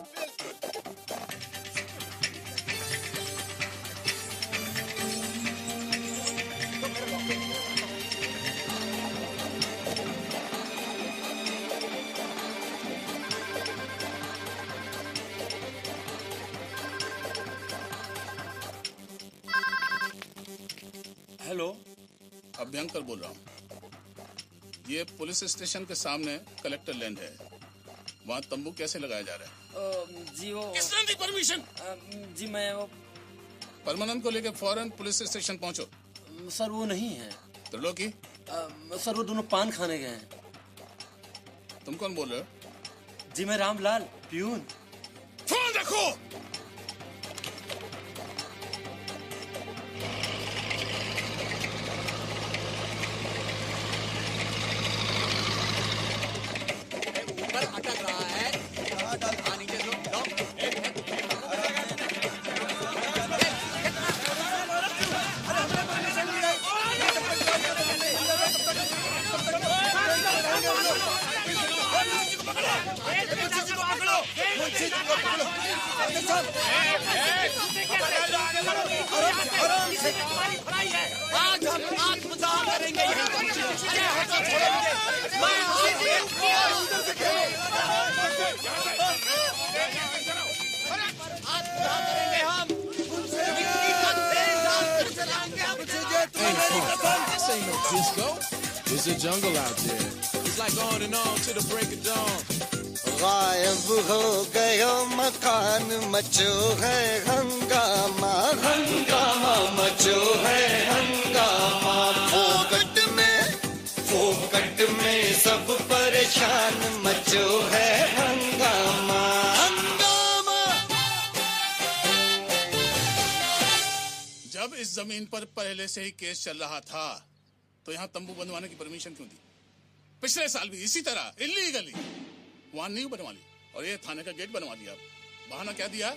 हेलो, अभ्यंकर बोल रहा हूँ। ये पुलिस स्टेशन के सामने कलेक्टर लैंड है, वहाँ तंबू कैसे लगाया जा रहा है? जी वो किसने दी परमिशन? जी मैं वो परमानंद को लेकर फौरन पुलिस स्टेशन पहुँचो। सर वो नहीं है। त्रिलोकी? सर वो दोनों पान खाने गए हैं। तुम कौन बोल रहे हो? जी मैं रामलाल प्यून। फोन रखो। अटक रहा है। नीचे आज हम आत्मदाह करेंगे। This ain't no disco. It's a jungle out there. It's like on and on to the break of dawn. गायब हो गयो मकान मचो है हंगामा, हंगामा मचो है हंगामा। फोकट में सब परेशान मचो है हंगामा, हंगामा। जब इस जमीन पर पहले से ही केस चल रहा था तो यहाँ तंबू बनवाने की परमिशन क्यों दी? पिछले साल भी इसी तरह इल्लीगली वहां नहीं बनवा ली और ये थाने का गेट बनवा दिया। बहाना क्या दिया?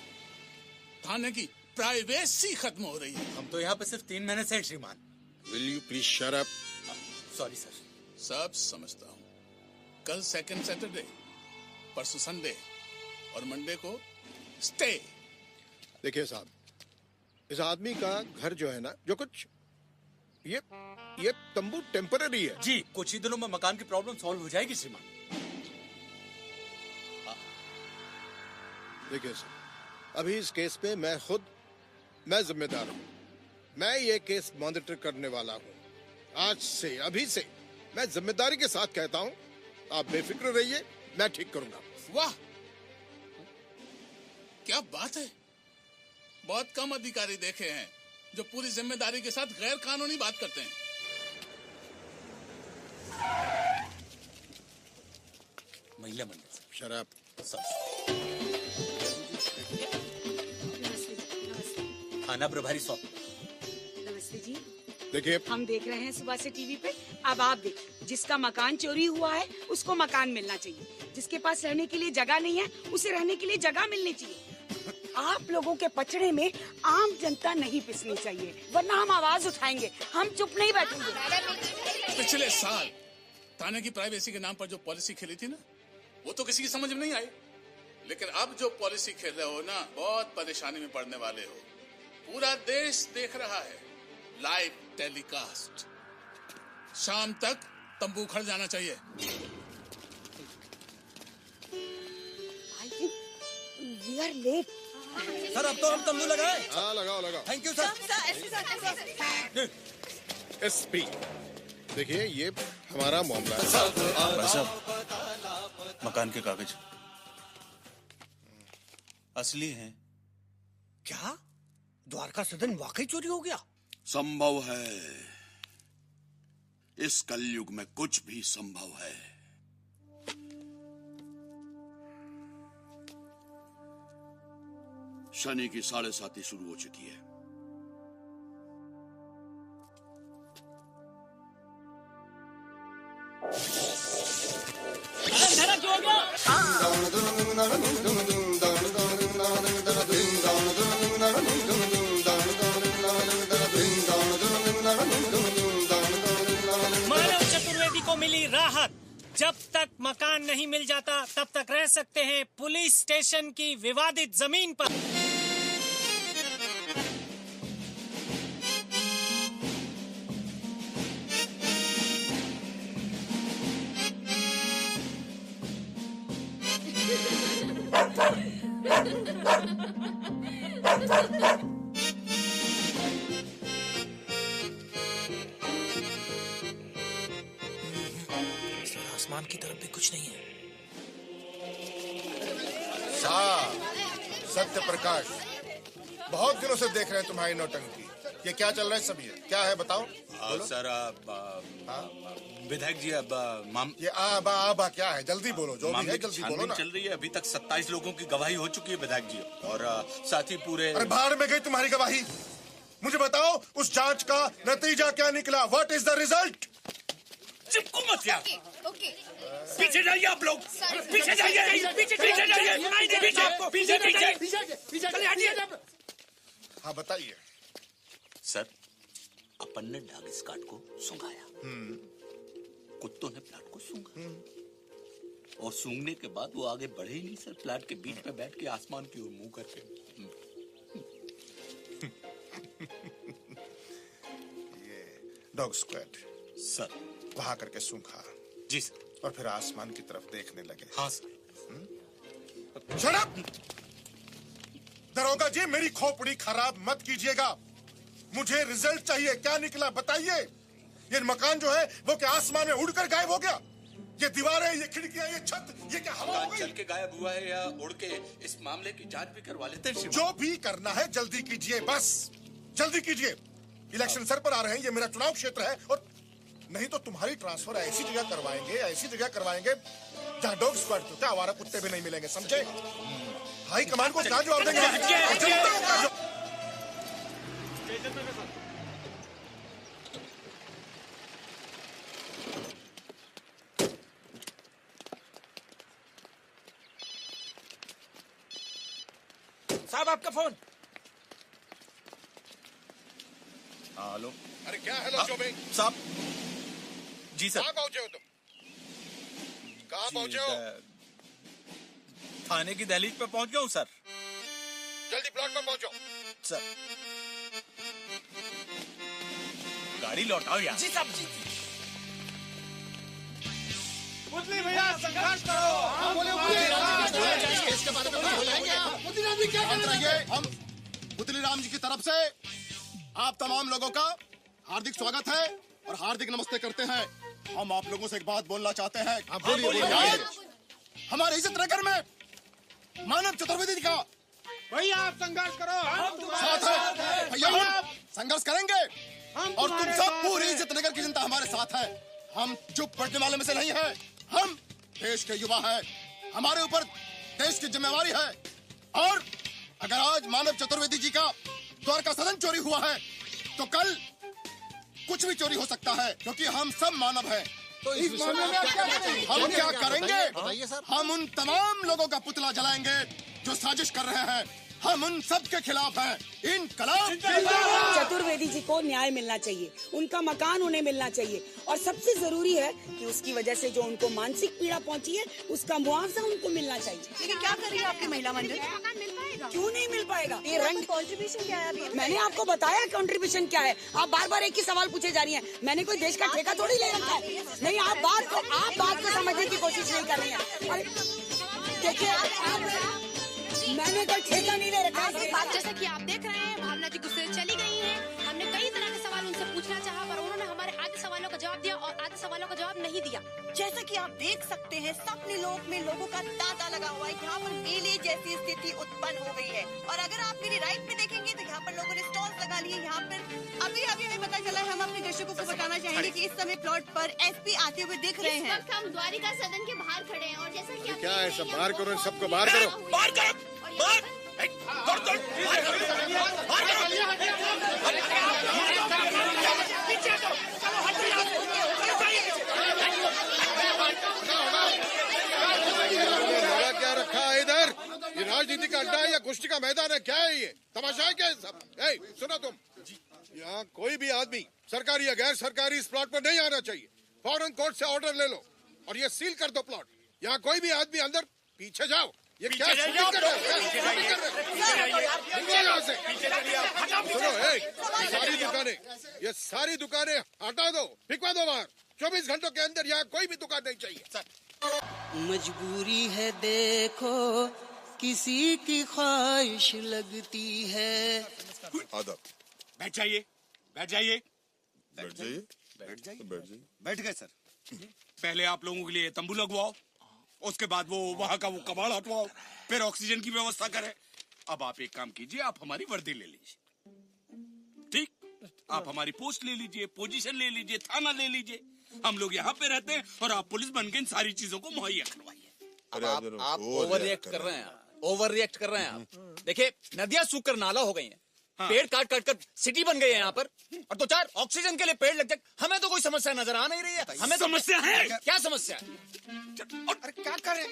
थाने की प्राइवेसी खत्म हो रही है। हम तो यहाँ पे सिर्फ 3 महीने से श्रीमान। Will you please shut up? Sorry sir. सब समझता हूँ। कल सेकंड सैटरडे, परसों संडे और मंडे को स्टे। देखिए साहब, इस आदमी का घर जो है ना, जो कुछ ये तंबू टेम्पररी है। जी कुछ ही दिनों में मकान की प्रॉब्लम सॉल्व हो जाएगी श्रीमान। देखिए सर, अभी इस केस पे मैं जिम्मेदार हूँ। मैं ये केस मॉनिटर करने वाला हूँ। आज से, अभी से मैं जिम्मेदारी के साथ कहता हूँ, आप बेफिक्र रहिए, मैं ठीक करूंगा। वाह, क्या बात है। बहुत कम अधिकारी देखे हैं जो पूरी जिम्मेदारी के साथ गैर कानूनी बात करते हैं। महिला मंडल शराब थाना प्रभारी सौंप। नमस्ते जी। देखिए, हम देख रहे हैं सुबह से टीवी पे। अब आप देखिए, जिसका मकान चोरी हुआ है उसको मकान मिलना चाहिए, जिसके पास रहने के लिए जगह नहीं है उसे रहने के लिए जगह मिलनी चाहिए। आप लोगों के पचड़े में आम जनता नहीं पिसनी चाहिए, वरना हम आवाज उठाएंगे। हम चुप नहीं बैठेंगे। पिछले साल थाने की प्राइवेसी के नाम पर जो पॉलिसी खेली थी ना, वो तो किसी की समझ में नहीं आई। लेकिन अब जो पॉलिसी खेल रहे हो ना, बहुत परेशानी में पड़ने वाले हो। पूरा देश देख रहा है, लाइव टेलीकास्ट। शाम तक तंबू खड़ जाना चाहिए। I think we are late. Sir अब तो हम तंबू लगाए। हाँ लगाओ। Thank you sir. एसपी, देखिए ये हमारा मामला है। भाई साहब, मकान के कागज असली हैं। क्या द्वारका सदन वाकई चोरी हो गया? संभव है, इस कलयुग में कुछ भी संभव है। शनि की 7:30 शुरू हो चुकी है। मिली राहत। जब तक मकान नहीं मिल जाता तब तक रह सकते हैं पुलिस स्टेशन की विवादित जमीन पर। आसमान की तरफ भी कुछ नहीं है। सत्य प्रकाश, बहुत दिनों से देख रहे हैं तुम्हारी नौटंकी। ये क्या चल रहा है सब? ये क्या है बताओ? सर विधायक जी अब ये आबा क्या है? जल्दी बोलो, जो भी है जल्दी बोलो ना। चल रही है, अभी तक 27 लोगों की गवाही हो चुकी है विधायक जी, और साथ ही पूरे। अरे भाड़ में गई तुम्हारी गवाही। मुझे बताओ उस जांच का नतीजा क्या निकला? What is the result? चिपको मत यार। पीछे जाइए आप लोग, पीछे जाइए, पीछे जाइए, सुनाई दे पीछे, पीछे पीछे चले हटिए। हाँ बताइए। सर, अपन ने डॉग स्क्वाड को सूंघाया, कुत्तों ने प्लाट को सूंघा, और सूंघने के बाद वो आगे बढ़े ही नहीं सर। प्लाट के बीच में बैठ के आसमान की ओर मुंह करके। ये डॉग स्क्वाड सर वहां करके सूंघा? जी सर। और फिर आसमान की तरफ देखने लगे? हाँ सर। Shut up! दरोगा जी, मेरी खोपड़ी खराब मत कीजिएगा। मुझे रिजल्ट चाहिए। क्या निकला बताइए। ये मकान जो है वो क्या आसमान में उड़कर गायब हो गया? ये दीवारें, ये खिड़कियां, ये छत, ये क्या हवा हो गई? चल के गायब हुआ है या उड़ के? इस मामले की जांच भी करवा लेते हैं। जो भी करना है जल्दी कीजिए, बस जल्दी कीजिए। इलेक्शन सर पर आ रहे हैं, ये मेरा चुनाव क्षेत्र है, और नहीं तो तुम्हारी ट्रांसफर ऐसी जगह करवाएंगे जहाँ डॉग स्क्वाड तो क्या आवारा कुत्ते भी नहीं मिलेंगे, समझे? हाई कमान को क्या जवाब देंगे? साहब आपका फोन। हेलो। अरे क्या हेलो चौबे साहब? जी सर। कहाँ पहुंचे हो तुम? कहाँ पहुंचे हो? थाने की दहलीज पे पहुंच गया हूँ सर। जल्दी प्लॉट पर पहुंचो। सर गाड़ी लौटाओ यार। जी साहब जी। पुतली भैया संघर्ष करो। हम बोले इसके बारे में बोलेंगे। पुतली राम जी क्या कर रहे हैं? हम पुतली राम जी की तरफ से आप तमाम लोगों का हार्दिक स्वागत है और हार्दिक नमस्ते करते हैं। हम आप लोगों से एक बात बोलना चाहते हैं। बोलिए। हमारे इज्जत नगर में मानव चतुर्वेदी का भैया आप संघर्ष करो। साथ है भैया, हम संघर्ष करेंगे और तुम सब पूरी इज्जत नगर की जनता हमारे साथ है। हम चुप बैठने वाले में से नहीं है। हम देश के युवा हैं, हमारे ऊपर देश की जिम्मेवारी है। और अगर आज मानव चतुर्वेदी जी का द्वारका सदन चोरी हुआ है तो कल कुछ भी चोरी हो सकता है, क्योंकि हम सब मानव हैं। तो इस मामले में हम क्या करेंगे? हम उन तमाम लोगों का पुतला जलाएंगे जो साजिश कर रहे हैं। हम उन सब के खिलाफ हैं। इनकलाब। चतुर्वेदी जी को न्याय मिलना चाहिए, उनका मकान उन्हें मिलना चाहिए, और सबसे जरूरी है कि उसकी वजह से जो उनको मानसिक पीड़ा पहुंची है उसका मुआवजा उनको मिलना चाहिए। लेकिन क्या करेगी आपकी महिला मंडल? मकान मिल पाएगा? क्यों नहीं मिल पाएगा? ये रंग कॉन्ट्रीब्यूशन क्या है? अभी मैंने आपको बताया कंट्रीब्यूशन क्या है। आप बार बार एक ही सवाल पूछे जा रही हैं। मैंने कोई देश का ठेका थोड़ी ले रखा है। नहीं, आप बात को समझने की कोशिश नहीं कर रही हैं। अरे देखिए, मैंने कोई ठेका नहीं ले रखा है। बात जैसा कि आप देख रहे हैं, भावना जी गुस्से से चली गई हैं। हमने कई तरह के सवाल उनसे पूछना चाहा, पर उन्होंने हमारे आधे सवालों का जवाब दिया और आधे सवालों का जवाब नहीं दिया। जैसा कि आप देख सकते हैं, सपने लोक में लोगों का तांता लगा हुआ है। यहाँ पर मेले जैसी स्थिति उत्पन्न हो गई है। और अगर आप मेरी राइट में देखेंगे तो यहाँ पर लोगों ने स्टॉल्स लगा लिए। यहाँ पर अभी हमें पता चला है, हम अपने दर्शकों को बताना चाहेंगे कि इस समय प्लॉट पर एसपी आते हुए दिख रहे हैं। हम द्वारिका सदन के बाहर खड़े हैं और जैसा कि क्या है, सब बाहर करो, सबको बाहर करो। बाहर करो, बाहर। क्या रखा है इधर? ये राजनीति का अड्डा है या कुश्ती का मैदान है? क्या है ये? तमाशा है क्या सब? सुनो तुम, यहाँ कोई भी आदमी सरकारी या गैर सरकारी इस प्लॉट पर नहीं आना चाहिए। फौरन कोर्ट से ऑर्डर ले लो और ये सील कर दो प्लॉट। यहाँ कोई भी आदमी अंदर, पीछे जाओ। ये क्या शूटिंग कर रहे हो? सुनो, ये सारी दुकानें हटा दो, फिकवा दो बाहर। 24 घंटों के अंदर यहाँ कोई भी दुकान नहीं चाहिए। मजबूरी है देखो, किसी की ख्वाहिश लगती है। आदब। बैठ जाइए, बैठ जाइए, बैठ जाइए, बैठ जाइए, बैठ जाइए। बैठ गए सर। पहले आप लोगों के लिए तंबू लगवाओ, उसके बाद वो वहां का वो कबाड़ हटवाओ, फिर ऑक्सीजन की व्यवस्था करें। अब आप एक काम कीजिए, आप हमारी वर्दी ले लीजिए, ठीक? आप हमारी पोस्ट ले लीजिए, पोजीशन ले लीजिए, थाना ले लीजिए। हम लोग यहाँ पे रहते हैं और आप पुलिस बन के इन सारी चीजों को मुहैया करवाइए। आप ओवर रिएक्ट कर रहे हैं, ओवर रिएक्ट कर रहे हैं आप। देखिए, नदियां सूख कर नाला हो गई हैं, पेड़ काट काट कर सिटी बन गई है यहाँ पर, और 2-4 ऑक्सीजन के लिए पेड़ लग जाए। हमें तो कोई समस्या नजर आ नहीं रही है। हमें समस्या है। क्या समस्या है? अरे क्या कर रहे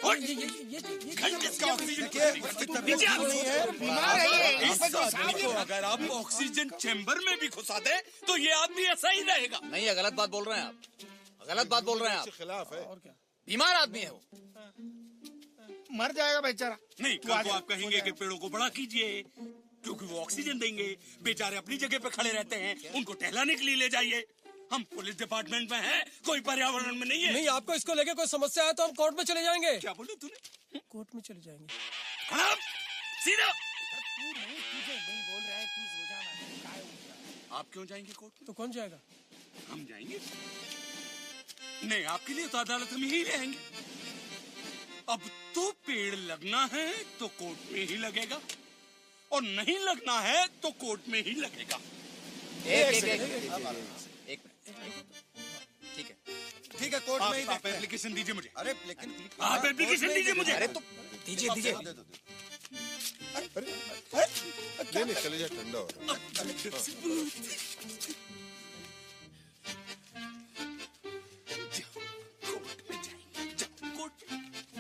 अगर आप ऑक्सीजन चेंबर में भी घुसा दे तो ये आदमी ऐसा ही रहेगा। नहीं, ये गलत बात बोल रहे हैं आप, गलत बात बोल रहे हैं आप। खिलाफ है। और क्या? बीमार आदमी है वो, मर जाएगा बेचारा। नहीं, कल को आप कहेंगे कि पेड़ों को बड़ा कीजिए क्योंकि वो ऑक्सीजन देंगे। बेचारे अपनी जगह पे खड़े रहते हैं, उनको टहलाने के लिए ले जाइए। हम पुलिस डिपार्टमेंट में हैं, कोई पर्यावरण में नहीं है। नहीं, आपको इसको लेके कोई समस्या है तो हम कोर्ट में चले जाएंगे। क्या बोले तूने? कोर्ट में चले जाएंगे। खड़ा सीधा। तू नहीं बोल रहा है, तू सो जाना। आप क्यों जाएंगे कोर्ट में? तो कौन जाएगा? हम जाएंगे। नहीं, आपके लिए तो अदालत में ही रहेंगे। अब तो पेड़ लगना है तो कोर्ट में ही लगेगा, और नहीं लगना है तो कोर्ट में ही लगेगा। एक ठीक है, ठीक है, कोर्ट में ही आप एप्लीकेशन दीजिए मुझे। अरे लेकिन आप एप्लीकेशन दीजिए मुझे। अरे तो दीजिए दीजिए। नहीं, चले जाए, ठंडा हो रहा है।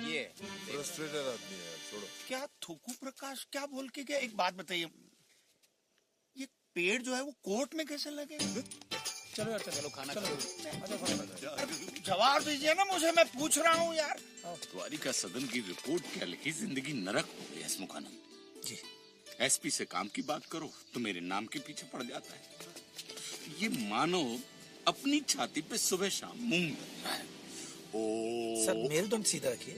ये फ्रस्ट्रेटेड आदमी है, छोड़ो। क्या थोकू प्रकाश क्या बोल के गया? एक बात बताइए, ये पेड़ जो है वो कोर्ट में कैसे लगेगा? चलो यार, चलो खाना जवाब दीजिए ना मुझे, मैं पूछ रहा हूँ यार। द्वारिका सदन की रिपोर्ट क्या लिखी, जिंदगी नरक हो गई हसमुखानंद जी। एसपी से काम की बात करो तो मेरे नाम के पीछे पड़ जाता है। ये मानो अपनी छाती पे सुबह शाम मूंग बन रहा है। ओ सर, मेरुदंड सीधा रखिए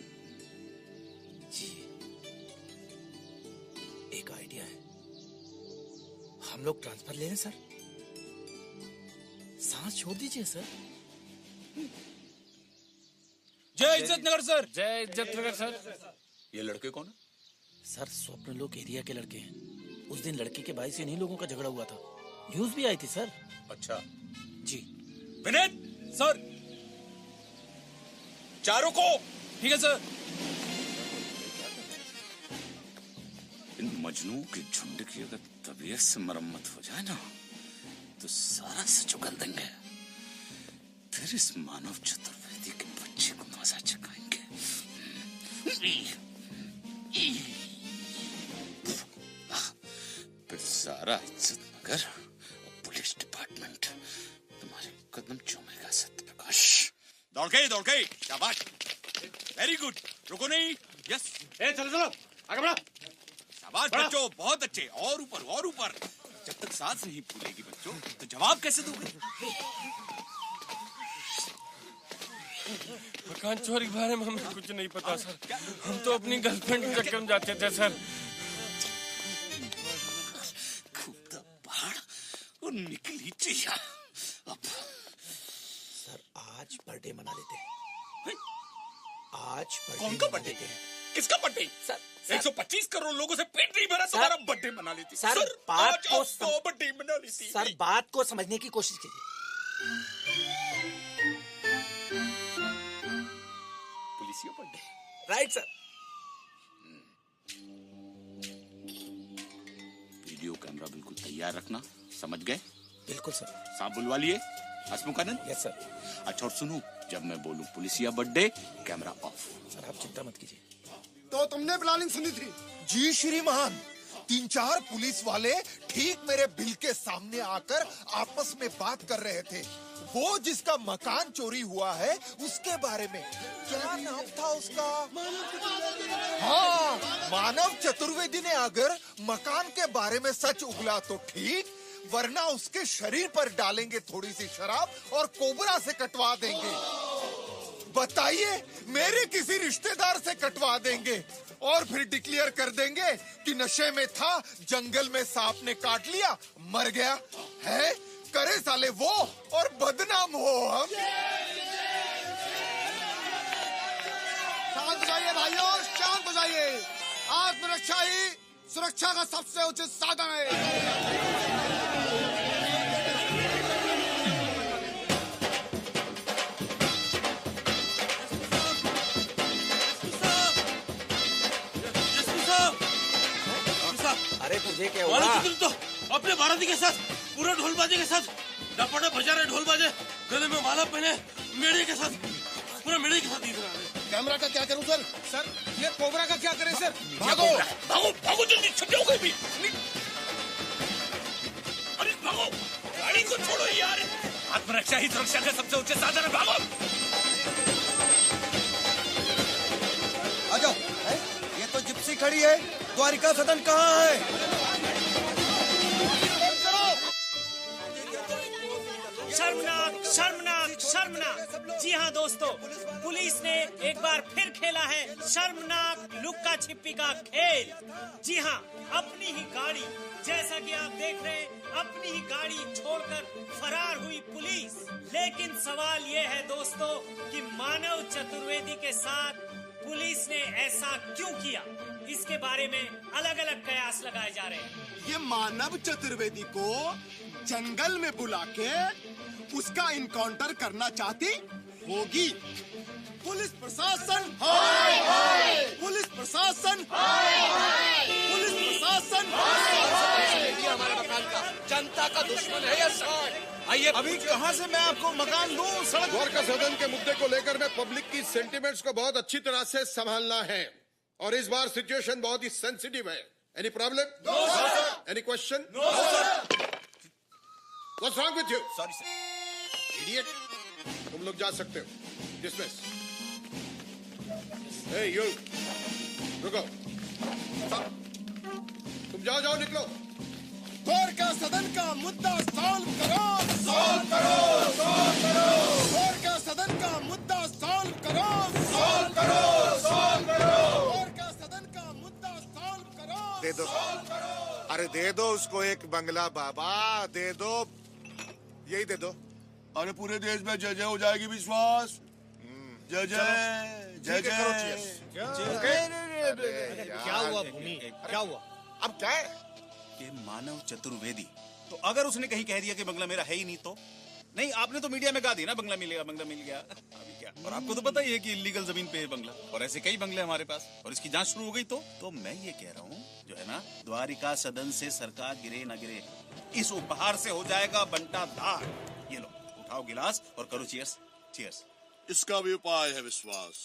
जी। एक आइडिया है, हम लोग ट्रांसफर ले लें सर। सांस छोड़ दीजिए सर। जय इज्जत नगर सर। जय इज्जत नगर सर। ये लड़के कौन है? सर, स्वप्न लोग एरिया के लड़के हैं। उस दिन लड़की के भाई से इन्हीं लोगों का झगड़ा हुआ था, न्यूज भी आई थी सर। अच्छा जी। विनीत सर, चारों को। ठीक है सर। इन मजनू के झुंड की अगर तबीयत से मरम्मत हो जाए ना तो सारा सच उगल देंगे। फिर इस मानव चतुर्वेदी के बच्चे को नासा चखाएंगे। फिर सारा इज्जत नगर और पुलिस डिपार्टमेंट तुम्हारे कदम चूमेगा। सत्यप्रकाश दौड़ गई, शाबाश, वेरी गुड। रुको नहीं, यस। चलो चलो आगे बढ़ो। शाबाश बच्चों, बहुत अच्छे। और ऊपर और ऊपर। जब तक सांस नहीं फूलेगी बच्चों तो जवाब कैसे दोगे? मकान चोरी के बारे में हमें कुछ नहीं पता सर। हम तो अपनी गर्लफ्रेंड के चक्कर में जाते थे सर। खुदा पहाड़ और निकली चिया। अब सर, आज बर्थडे मना लेते हैं। आज कौन का बर्थडे? किसका बर्थडे? सर 125 करोड़ लोगों से पेट नहीं भरा, तुम्हारा बर्थडे मना लेती। सर, बात को बर्थडे मना लेती। सर, बात को समझने की कोशिश कीजिए। पुलिसिया birthday, right sir. Video camera बिल्कुल तैयार रखना, समझ गए? बिल्कुल सर। सांप बुलवा लिए हसमुखानंद? Yes sir. अच्छा, और सुनो, जब मैं बोलूं पुलिसिया बर्थडे, कैमरा ऑफ। सर, आप चिंता मत कीजिए। तो तुमने प्लानिंग सुनी थी? जी श्रीमान, 3-4 पुलिस वाले ठीक मेरे बिल के सामने आकर आपस में बात कर रहे थे। वो जिसका मकान चोरी हुआ है उसके बारे में। क्या नाम था उसका? हाँ, मानव चतुर्वेदी ने अगर मकान के बारे में सच उगला तो ठीक, वरना उसके शरीर पर डालेंगे थोड़ी सी शराब और कोबरा से कटवा देंगे। बताइए, मेरे किसी रिश्तेदार से कटवा देंगे और फिर डिक्लेयर कर देंगे कि नशे में था, जंगल में सांप ने काट लिया, मर गया है। करे साले वो और बदनाम हो हम। शांत हो जाइए भाइयों, शांत हो जाइए। आत्मरक्षा ही सुरक्षा का सबसे उचित साधन है। अरे तुझे क्या हुआ? तुम तो अपने बाराती के साथ पूरा ढोल बाजे के साथ डपटा बजा रहे, ढोल बाजे, गले में माला पहने, मेढ़े के साथ, पूरा मेढ़े के साथ दिख रहा है। कैमरा का क्या करूं सर? सर ये कोबरा का क्या करें सर? भागो भागो भागो, जल्दी छुप जाओ कहीं भी। अरे भागो, गाड़ी को छोड़ो यार। आत्मरक्षा ही सुरक्षा का सबसे उच्च साधन है, भागो। आ जाओ। ये तो जिप्सी खड़ी है, द्वारिका सदन कहाँ है? शर्मनाक शर्मनाक शर्मनाक। जी हाँ दोस्तों, पुलिस ने एक बार फिर खेला है शर्मनाक लुक्का छिपी का खेल। जी हाँ, अपनी ही गाड़ी, जैसा कि आप देख रहे हैं, अपनी ही गाड़ी छोड़कर फरार हुई पुलिस। लेकिन सवाल ये है दोस्तों कि मानव चतुर्वेदी के साथ पुलिस ने ऐसा क्यों किया? इसके बारे में अलग अलग कयास लगाए जा रहे हैं। ये मानव चतुर्वेदी को जंगल में बुला के उसका इनकाउंटर करना चाहती होगी। पुलिस प्रशासन हाय हाय, पुलिस प्रशासन हाय हाय, पुलिस प्रशासन हाय हाय। ये हमारे मकान का जनता का दुश्मन है ये सर। आइए, अभी कहाँ से मैं आपको मकान दूं? सड़क। द्वारका सदन के मुद्दे को लेकर में पब्लिक की सेंटिमेंट्स को बहुत अच्छी तरह से संभालना है और इस बार सिचुएशन बहुत ही सेंसिटिव है। Any problem? No sir. Any question? No sir. What's wrong with you? Sorry sir. Idiot, तुम लोग जा सकते हो। डिसमिस। हे यू, रुको। तुम जाओ जाओ, निकलो। द्वारका सदन का मुद्दा सॉल्व करो, सॉल्व करो, सॉल्व करो। द्वारका सदन का मुद्दा सॉल्व करो, सॉल्व करो, सॉल्व करो। द्वारका सदन का मुद्दा सॉल्व करो। दे दो, अरे दे दो उसको एक बंगला बाबा, दे दो, यही दे दो। अरे पूरे देश में जय जय हो जाएगी विश्वास। जय जय जय जय। क्या हुआ भूमि, क्या हुआ? अब क्या है? ये मानव चतुर्वेदी, तो अगर उसने कहीं कह दिया कि बंगला मेरा है ही नहीं तो? नहीं, आपने तो मीडिया में कहा दिया ना बंगला मिलेगा, बंगला मिल गया। अभी क्या? और आपको तो पता ही है कि इलीगल जमीन पे है बंगला, और ऐसे कई बंगले हमारे पास, और इसकी जांच शुरू हो गई तो मैं ये कह रहा हूँ, जो है ना, द्वारिका सदन से सरकार गिरे न गिरे, इस उपहार से हो जाएगा बंटा धार। ये लो, उठाओ गिलास और करो चीयर्स। चीयर्स। इसका भी उपाय है विश्वास।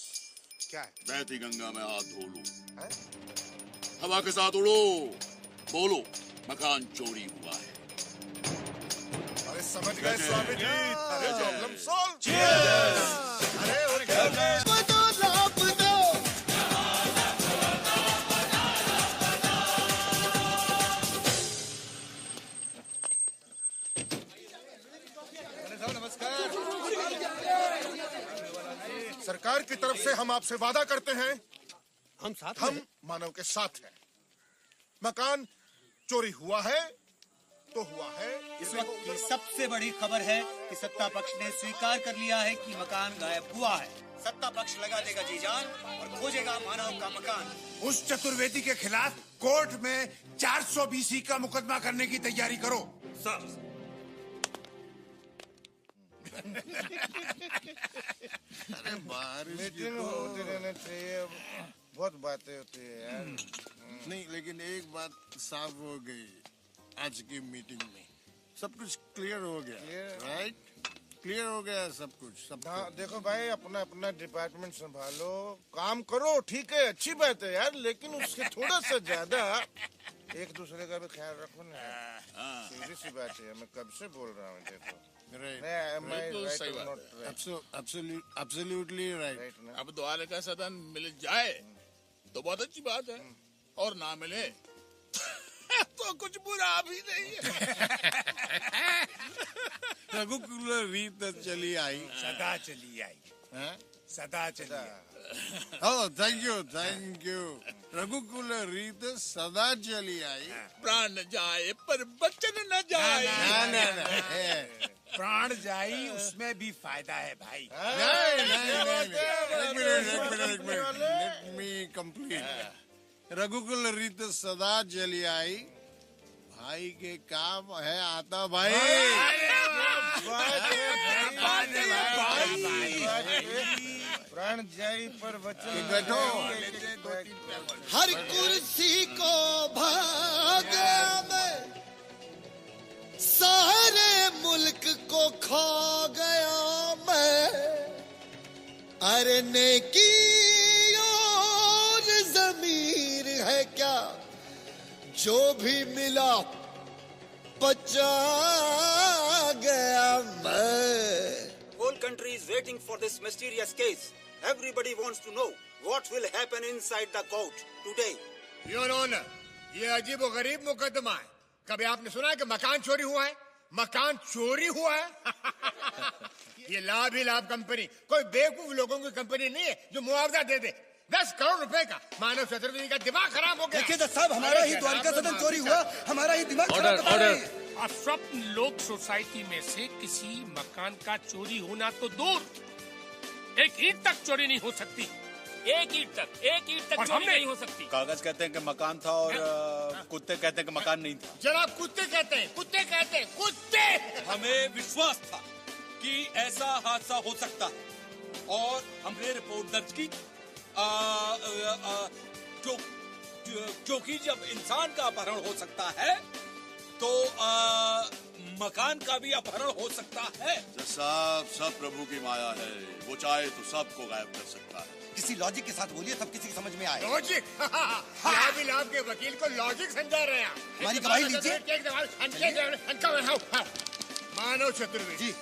क्या है? बहती गंगा में हाथ धो लो, हवा के साथ उड़ो, बोलो मकान चोरी हुआ है। अरे समझ गए स्वामी जी, अरे प्रॉब्लम सॉल्व। सरकार की तरफ से हम आपसे वादा करते हैं, हम मानव के साथ हैं। मकान चोरी हुआ है तो हुआ है। इस वक्त की सबसे बड़ी खबर है कि सत्ता पक्ष ने स्वीकार कर लिया है कि मकान गायब हुआ है। सत्ता पक्ष लगा देगा जी जान और खोजेगा मानव का मकान। उस चतुर्वेदी के खिलाफ कोर्ट में 400 BC का मुकदमा करने की तैयारी करो। सर अरे मीटिंग होती रहना चाहिए, बहुत बातें होती है यार। नहीं, लेकिन एक बात साफ हो गई आज की मीटिंग में, सब कुछ क्लियर हो गया। राइट, क्लियर हो गया सब कुछ। सब हाँ, देखो भाई, अपना अपना डिपार्टमेंट संभालो, काम करो, ठीक है, अच्छी बात है यार, लेकिन उससे थोड़ा सा ज्यादा एक दूसरे का भी ख्याल रखो ना। सीधी सी बात है, मैं कब से बोल रहा हूँ। देखो बिल्कुल सही बात है। Absolutely right. अब द्वारका सदन मिल जाए तो बहुत अच्छी बात है, और ना मिले तो कुछ बुरा भी नहीं है। रघुकुल रीत चली आई, सदा चली आई, सदा चली आई। Oh thank you. रघुकुल रीत सदा चली आई। प्राण जाए पर बचन न जाए। प्राण जाई उसमें भी फायदा है भाई। एक मिनट लेट मी कंप्लीट। रघुकुल रीत सदा चली आई, भाई के काम है आता भाई। प्राण जाई पर वचन बैठो। हर कुर्सी को भागा मैं, सारे मुल्क को खा गया मैं। अरे नेकी और ज़मीर है क्या, जो भी मिला बचा गया मैं। Whole country is waiting for this mysterious case. Everybody wants to know what will happen inside the court today. Your Honor, ये अजीब और गरीब मुकदमा है। कभी आपने सुना है कि मकान चोरी हुआ है? मकान चोरी हुआ है? ये लाभ ही लाभ कंपनी कोई बेवकूफ लोगों की कंपनी नहीं है जो मुआवजा दे दे। 10 करोड़ रुपए का। मानव चतुर्वेदी का दिमाग खराब हो गया। देखिए जज साहब, हमारा ही द्वारका सदन चोरी हुआ, हमारा ही दिमाग खराब बता रहे हैं। और स्वप्न लोक सोसाइटी में से किसी मकान का चोरी होना तो दूर, एक ईंट तक चोरी नहीं हो सकती। एक ईंट तक चोरी नहीं हो सकती। कागज कहते हैं कि मकान था और कुत्ते कहते हैं कि मकान नहीं था। जनाब कुत्ते कहते हैं। कुत्ते। हमें विश्वास था कि ऐसा हादसा हो सकता है और हमने रिपोर्ट दर्ज की। क्योंकि जब इंसान का अपहरण हो सकता है तो मकान का भी अपहरण हो सकता है। सब प्रभु की माया है, वो चाहे तो सबको गायब कर सकता है। किसी लॉजिक के साथ बोलिए तब किसी की समझ में आए। लॉजिक? लाभ ही लाभ के वकील को लॉजिक समझा रहे हैं। हमारी गवाही लीजिए। मानव चतुर्वेदी,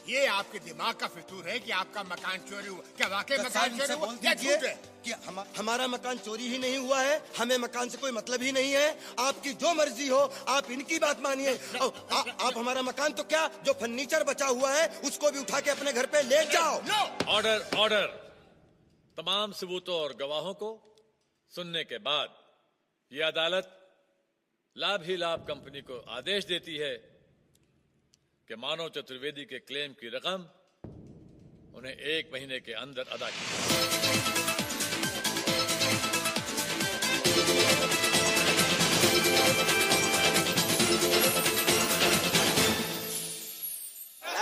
ये आपके दिमाग का फितूर है कि आपका मकान चोरी हुआ। क्या वाकई मकान चोरी हुआ या झूठ है? कि हमारा मकान चोरी ही नहीं हुआ है, हमें मकान से कोई मतलब ही नहीं है। आपकी जो मर्जी हो, आप इनकी बात मानिए। आप हमारा मकान तो क्या, जो फर्नीचर बचा हुआ है उसको भी उठा के अपने घर पे ले जाओ। ऑर्डर। तमाम सबूतों और गवाहों को सुनने के बाद ये अदालत लाभ ही लाभ कंपनी को आदेश देती है कि मानव चतुर्वेदी के क्लेम की रकम उन्हें 1 महीने के अंदर अदा की।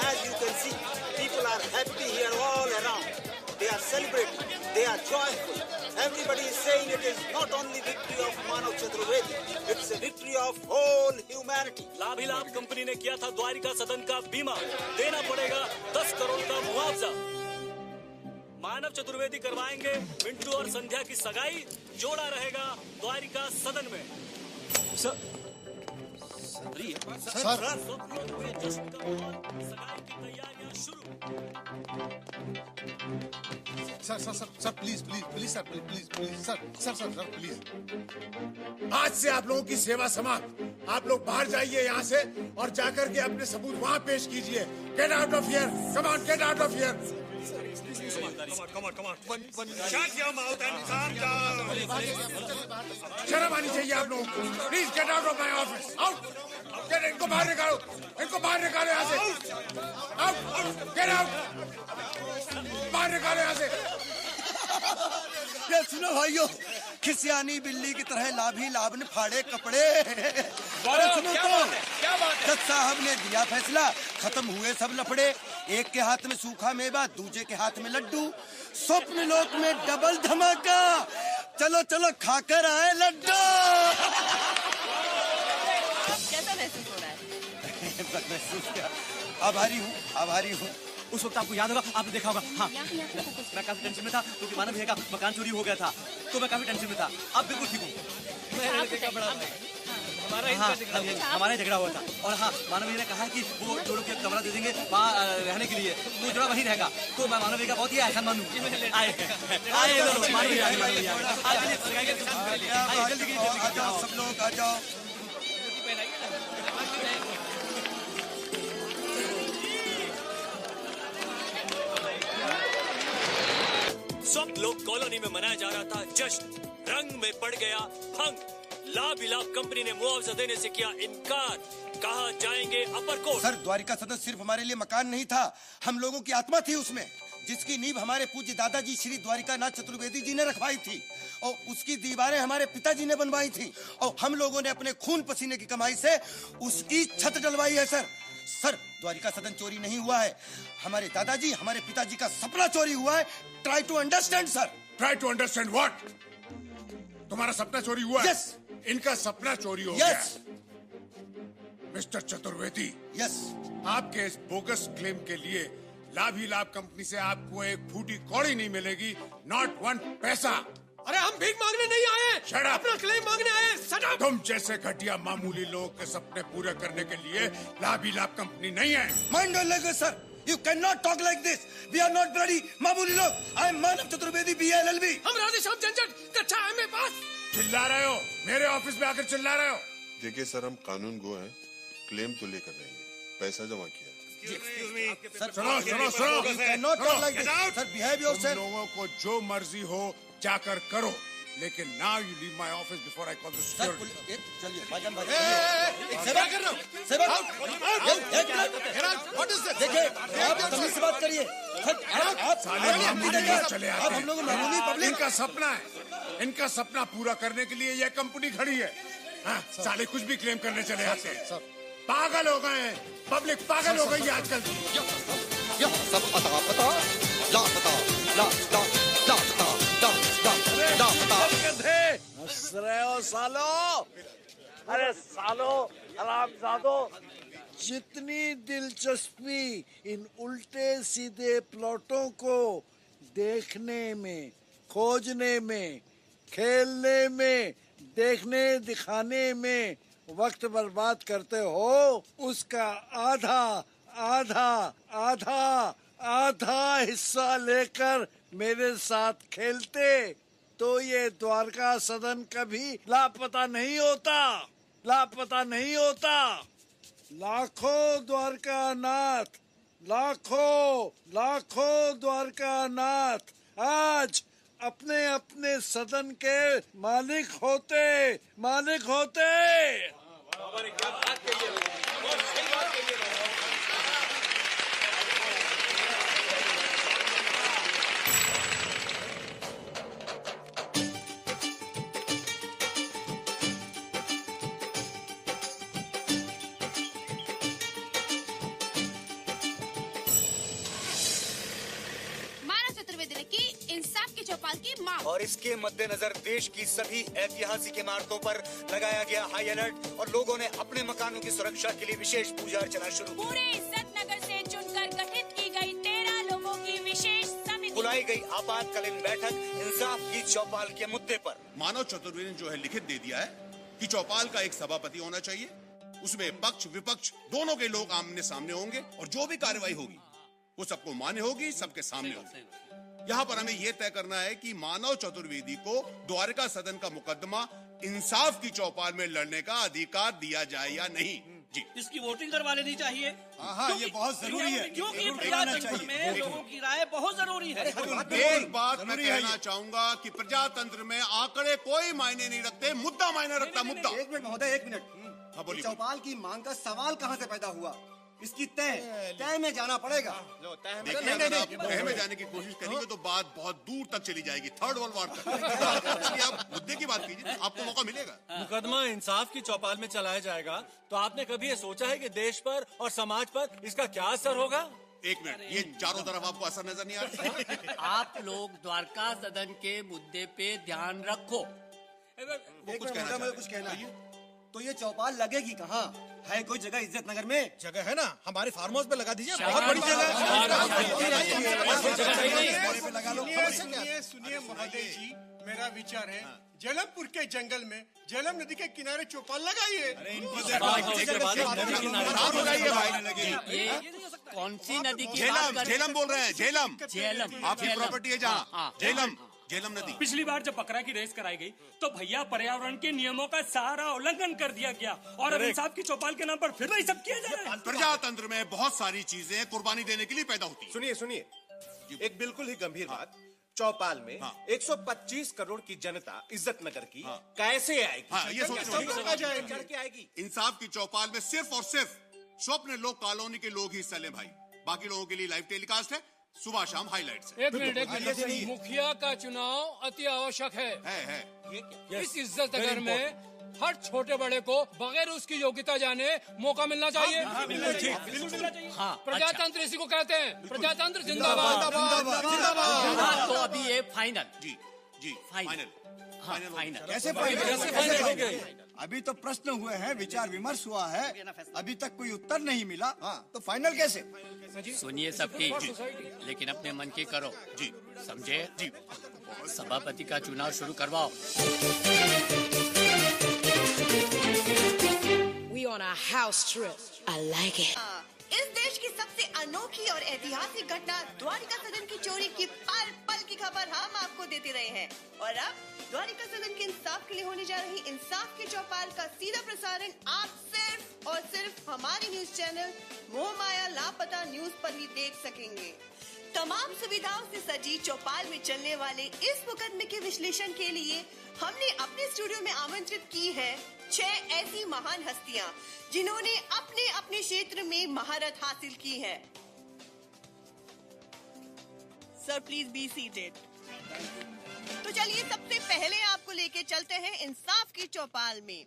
As you can see, people are happy here all around. They are celebrating. They are joyful. Everybody is saying it is not only victory of Manav Chaturvedi, it's a victory of whole humanity. लाभ ही लाभ company ने किया था द्वारिका सदन का बीमा, देना पड़ेगा 10 करोड़ का मुआवजा। मानव चतुर्वेदी करवाएंगे मिंटू और संध्या की सगाई, जोड़ा रहेगा द्वारिका सदन में। Sir sir please sir please. आज से आप लोगों की सेवा समाप्त। आप लोग बाहर जाइए यहाँ से और जाकर के अपने सबूत वहाँ पेश कीजिए। Get out of here, come on, get out of here. शर्म आनी चाहिए आप लोगों को। Please get out of my office. Out. इनको बाहर निकालो, यहाँ से। आउट, गेट आउट, बाहर निकालो यहाँ से। ये सुनो भाइयों, खिसियानी बिल्ली की तरह लाभी लाभ ने फाड़े कपड़े। सुनो तो, जज साहब ने दिया फैसला, खत्म हुए सब लफड़े। एक के हाथ में सूखा मेवा, दूसरे के हाथ में लड्डू। स्वप्न लोक में डबल धमाका। चलो चलो खाकर आए लड्डू। कैसा महसूस हो रहा है? महसूस क्या, आभारी हूँ। उस वक्त आपको याद होगा, आपने देखा होगा। हाँ, मैं काफी टेंशन में था क्योंकि मानव भैया का मकान चोरी हो गया था, तो मैं काफी टेंशन में था। अब बिल्कुल ठीक हूँ। हमारा ही झगड़ा हुआ था। और हाँ, मानव जी ने कहा कि वो जोड़ों के कमरा दे देंगे वहाँ रहने के लिए, वो जोड़ा वहीं रहेगा। तो मैं मानव जी का बहुत ही एहसान मानूं। सब लोग आ जाओ। सब लोग कॉलोनी में मनाया जा रहा था जश्न, रंग में पड़ गया भंग। लाभ इलाभ कंपनी ने मुआवजा देने से किया इनकार, कहा जाएंगे अपर कोर्ट। सर, द्वारिका सदन सिर्फ हमारे लिए मकान नहीं था, हम लोगों की आत्मा थी उसमें, जिसकी नींव हमारे पूज्य दादाजी श्री द्वारिका नाथ चतुर्वेदी जी ने रखवाई थी और उसकी दीवारें हमारे पिताजी ने बनवाई थी और हम लोगों ने अपने खून पसीने की कमाई से उसकी छत डलवाई है। सर, द्वारिका सदन चोरी नहीं हुआ है, हमारे दादाजी हमारे पिताजी का सपना चोरी हुआ है। Try to understand sir. Try to understand what? तुम्हारा सपना चोरी हुआ है? यस। इनका सपना चोरी हो गया। मिस्टर चतुर्वेदी, यस, आपके इस बोगस क्लेम के लिए लाभ ही लाभ कंपनी से आपको एक फूटी कौड़ी नहीं मिलेगी, नॉट 1 पैसा। अरे हम भीख मांगने नहीं आए, Shut up! अपना क्लेम मांगने आए। Shut up! तुम जैसे घटिया मामूली लोगों के सपने पूरे करने के लिए लाभ ही लाभ कंपनी नहीं है। Mind your language sir, you can not talk like this. We are not bloody मामूली लोग। I am Manav Chaturvedi BLLB। हम राधेश्याम झंझट कच्चा MA पास। चिल्ला रहे हो, मेरे ऑफिस में आकर चिल्ला रहे हो। देखिए सर, हम कानून गो हैं, क्लेम तो लेकर रहेंगे, पैसा जमा किया। तुम लोगों को जो मर्जी हो जाकर करो, लेकिन now you leave my office before I call the security. चलिए भाईजान, सेवा कर रहा हूँ, सेवा। देखिए, आप तमीज से बात करिए। आप हम लोग मामूली पब्लिक। इनका सपना है, इनका सपना पूरा करने के लिए यह कंपनी खड़ी है। हाँ, साले कुछ भी क्लेम करने चले आते हैं। पागल हो गए हैं, पब्लिक पागल हो गई है आजकल। सब पता पता ला पता ला ला ला पता ला पता। हंस रहे हो सालो? अरे सालो हरामजादो, जितनी दिलचस्पी इन उल्टे सीधे प्लॉटों को देखने में, खोजने में, खेलने में, देखने दिखाने में वक्त बर्बाद करते हो, उसका आधा आधा आधा आधा हिस्सा लेकर मेरे साथ खेलते तो ये द्वारका सदन कभी लापता नहीं होता, लापता नहीं होता। लाखों द्वारका नाथ, लाखों लाखों द्वारका नाथ आज अपने अपने सदन के मालिक होते, मालिक होते। और इसके मद्देनजर देश की सभी ऐतिहासिक इमारतों पर लगाया गया हाई अलर्ट और लोगों ने अपने मकानों की सुरक्षा के लिए विशेष पूजा अर्चना शुरू की। पूरे इज्जत नगर से चुनकर गठित की गई 13 लोगों की विशेष समिति बुलाई गई आपातकालीन बैठक इंसाफ की चौपाल के मुद्दे पर। मानव चतुर्वेदी ने जो है लिखित दे दिया है कि चौपाल का एक सभापति होना चाहिए, उसमें पक्ष विपक्ष दोनों के लोग आमने सामने होंगे और जो भी कार्रवाई होगी वो सबको मान्य होगी, सबके सामने होगी। यहाँ पर हमें यह तय करना है कि मानव चतुर्वेदी को द्वारका सदन का मुकदमा इंसाफ की चौपाल में लड़ने का अधिकार दिया जाए या नहीं। जी, इसकी वोटिंग करवा लेनी चाहिए। हाँ, ये बहुत जरूरी है, क्योंकि प्रजातंत्र में लोगों की राय बहुत जरूरी है। एक बात मैं कहना चाहूंगा कि प्रजातंत्र में आंकड़े कोई मायने नहीं रखते, मुद्दा मायने रखता। मुद्दा। एक मिनट महोदय, एक मिनट। हाँ, बोलिए। चौपाल की मांग का सवाल कहाँ से पैदा हुआ? इसकी तय में जाना पड़ेगा। देखिए, अगर आप तय में जाने की कोशिश करेंगे तो बात बहुत दूर तक चली जाएगी, थर्ड वर्ल्ड वॉर तक। आप मुद्दे की बात कीजिए, आपको मौका मिलेगा। मुकदमा इंसाफ की चौपाल में चलाया जाएगा तो आपने कभी ये सोचा है कि देश पर और समाज पर इसका क्या असर होगा? एक मिनट, ये चारों तरफ आपको असर नजर नहीं आ रहा? आप लोग द्वारका सदन के मुद्दे पे ध्यान रखो। वो कुछ कहना है। तो ये चौपाल लगेगी कहाँ? है कोई जगह इज्जत नगर में? जगह है ना, हमारे फार्म हाउस पे लगा दीजिए, बहुत बड़ी जगह है। सुनिए महोदय जी, मेरा विचार है झेलमपुर के जंगल में झेलम नदी के किनारे चौपाल लगाइए। कौन सी नदी की झेलम झेलम बोल रहे हैं, झेलम झेलम आपकी प्रॉपर्टी है जहाँ, झेलम झेलम नदी। पिछली बार जब बकरा की रेस कराई गई तो भैया पर्यावरण के नियमों का सारा उल्लंघन कर दिया गया और अब इंसाफ की चौपाल के नाम पर फिर वही सब किया जा रहा है। प्रजातंत्र में बहुत सारी चीजें कुर्बानी देने के लिए पैदा होती है। सुनिए, एक बिल्कुल ही गंभीर बात, चौपाल में 125 करोड़ की जनता इज्जत नगर की कैसे आएगी? ये सोचना आएगी। इंसाफ की चौपाल में सिर्फ और सिर्फ स्वप्न लोक कॉलोनी के लोग ही हिस्सा लें भाई, बाकी लोगों के लिए लाइव टेलीकास्ट है सुबह शाम हाईलाइट्स। एक मिनट, मुखिया का चुनाव अति आवश्यक है। इस इज्जत नगर में हर छोटे बड़े को बगैर उसकी योग्यता जाने मौका मिलना चाहिए। प्रजातंत्र इसी को कहते हैं, प्रजातंत्र जिंदाबाद। तो अभी ये फाइनल। जी फाइनल। कैसे फाइनल हो गए? अभी तो प्रश्न हुए हैं, विचार विमर्श हुआ है, अभी तक कोई उत्तर नहीं मिला। तो फाइनल कैसे? सुनिए सबकी, लेकिन अपने मन की करो जी, समझे जी। सभापति का चुनाव शुरू करवाओ। We on a house trip. I like it. इस देश की सबसे अनोखी और ऐतिहासिक घटना द्वारिका सदन की चोरी की पल पल की खबर हम आपको देते रहे हैं, और अब द्वारिका सदन के इंसाफ के लिए होने जा रही इंसाफ की चौपाल का सीधा प्रसारण आप सिर्फ और सिर्फ हमारे न्यूज चैनल मोह माया लापता न्यूज पर ही देख सकेंगे। तमाम सुविधाओं से सजी चौपाल में चलने वाले इस मुकदमे के विश्लेषण के लिए हमने अपने स्टूडियो में आमंत्रित की है 6 ऐसी महान हस्तियां जिन्होंने अपने अपने क्षेत्र में महारत हासिल की है। Sir please be seated. तो चलिए सबसे पहले आपको लेके चलते हैं इंसाफ की चौपाल में।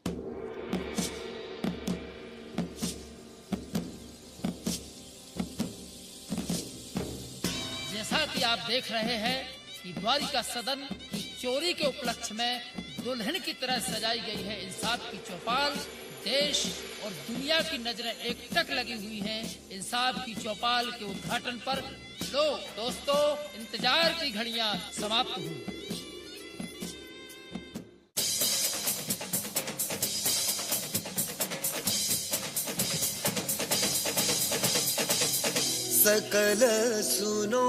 जैसा कि आप देख रहे हैं कि द्वारिका सदन की चोरी के उपलक्ष्य में दुल्हन की तरह सजाई गई है इंसाफ की चौपाल। देश और दुनिया की नजरें एकटक लगी हुई हैं इंसाफ की चौपाल के उद्घाटन पर। लो दोस्तों, इंतजार की घड़ियां समाप्त हुई। सकल सुनो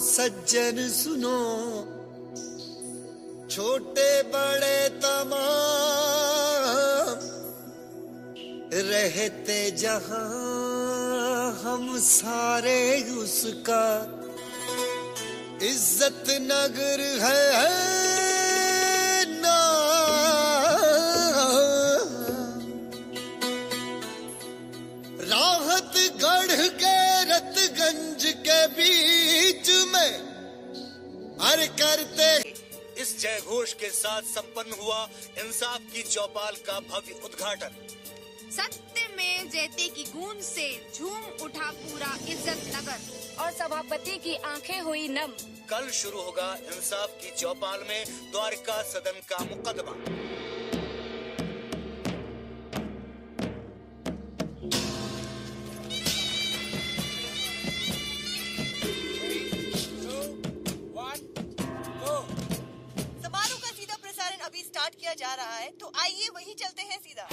सज्जन सुनो, छोटे बड़े तमाम रहते जहां हम सारे उसका इज्जत नगर है ना। राहत गढ़ के रतगंज के बीच में हर करते। इस जय घोष के साथ संपन्न हुआ इंसाफ की चौपाल का भव्य उद्घाटन। सत्य में जयते की गूंज से झूम उठा पूरा इज्जत नगर और सभापति की आंखें हुई नम। कल शुरू होगा इंसाफ की चौपाल में द्वारिका सदन का मुकदमा। समारोह का सीधा प्रसारण अभी स्टार्ट किया जा रहा है, तो आइए वहीं चलते हैं सीधा।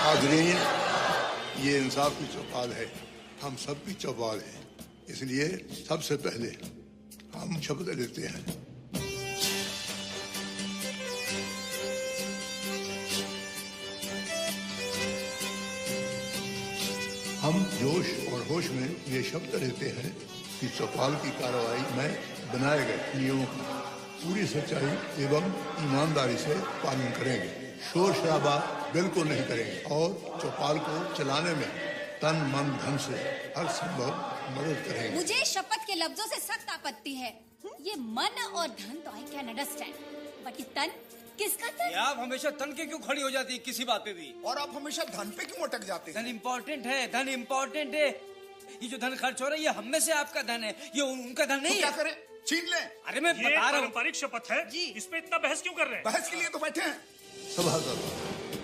हाज़रीन, ये इंसाफ की चौपाल है, हम सब की चौपाल है, इसलिए सबसे पहले हम शपथ लेते हैं। हम जोश और होश में ये शपथ लेते हैं कि चौपाल की कार्रवाई में बनाए गए नियमों का पूरी सच्चाई एवं ईमानदारी से पालन करेंगे, शोर शराबा बिल्कुल नहीं करेंगे और चौपाल को चलाने में तन मन धन से हर संभव मदद करेंगे। मुझे शपथ के लफ्जों से सख्त आपत्ति है। ये मन और धन तो आई कैन अंडरस्टैंड, तन किसका तन? आप हमेशा तन के क्यों खड़ी हो जाती है किसी बात पे भी? और आप हमेशा धन पे क्यों अटक जाते हैं? धन इम्पोर्टेंट है, धन इम्पोर्टेंट है। ये जो धन खर्च हो रहा है ये हम में से आपका धन है, ये उनका धन नहीं है। क्या करें? छीन ले। अरे मैं बता रहा हूँ। पारंपरिक शपथ है जी, इस पे इतना बहस क्यों कर रहे हैं? बहस के लिए तो बैठे हैं। सभासद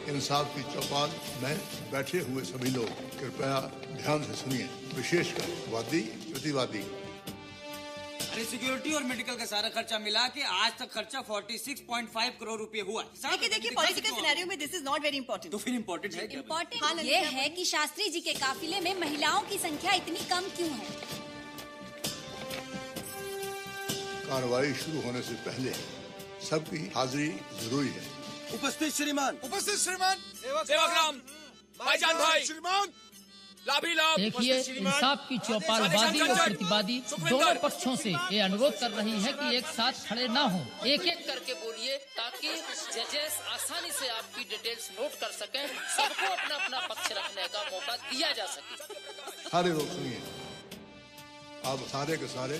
इंसाफ की चौपाल में बैठे हुए सभी लोग कृपया ध्यान से सुनिए, विशेषकर वादी प्रतिवादी। अरे सिक्योरिटी और मेडिकल का सारा खर्चा मिला के आज तक खर्चा 46.5 करोड़ रुपए हुआ। देखिए पॉलिटिकल सिनेरियो में this is not very important. तो फिर इम्पोर्टेंट है क्या? इम्पोर्टेंट ये है कि शास्त्री जी के काफिले में महिलाओं की संख्या इतनी कम क्यों है? कार्रवाई शुरू होने से पहले सबकी हाजिरी जरूरी है। उपस्थित श्रीमान। उपस्थित श्रीमान। सेवकराम, भाईजान भाई, श्रीमान, लाभी लाभ। देखिए, इंसाफ की चौपाल वादी और प्रतिवादी दोनों पक्षों से ये अनुरोध कर रही है कि एक साथ खड़े ना हो। एक एक करके बोलिए ताकि जजेस आसानी से आपकी डिटेल्स नोट कर सकें। सबको अपना अपना पक्ष रखने का मौका दिया जा सके। सारे लोग सुनिए, आप सारे के सारे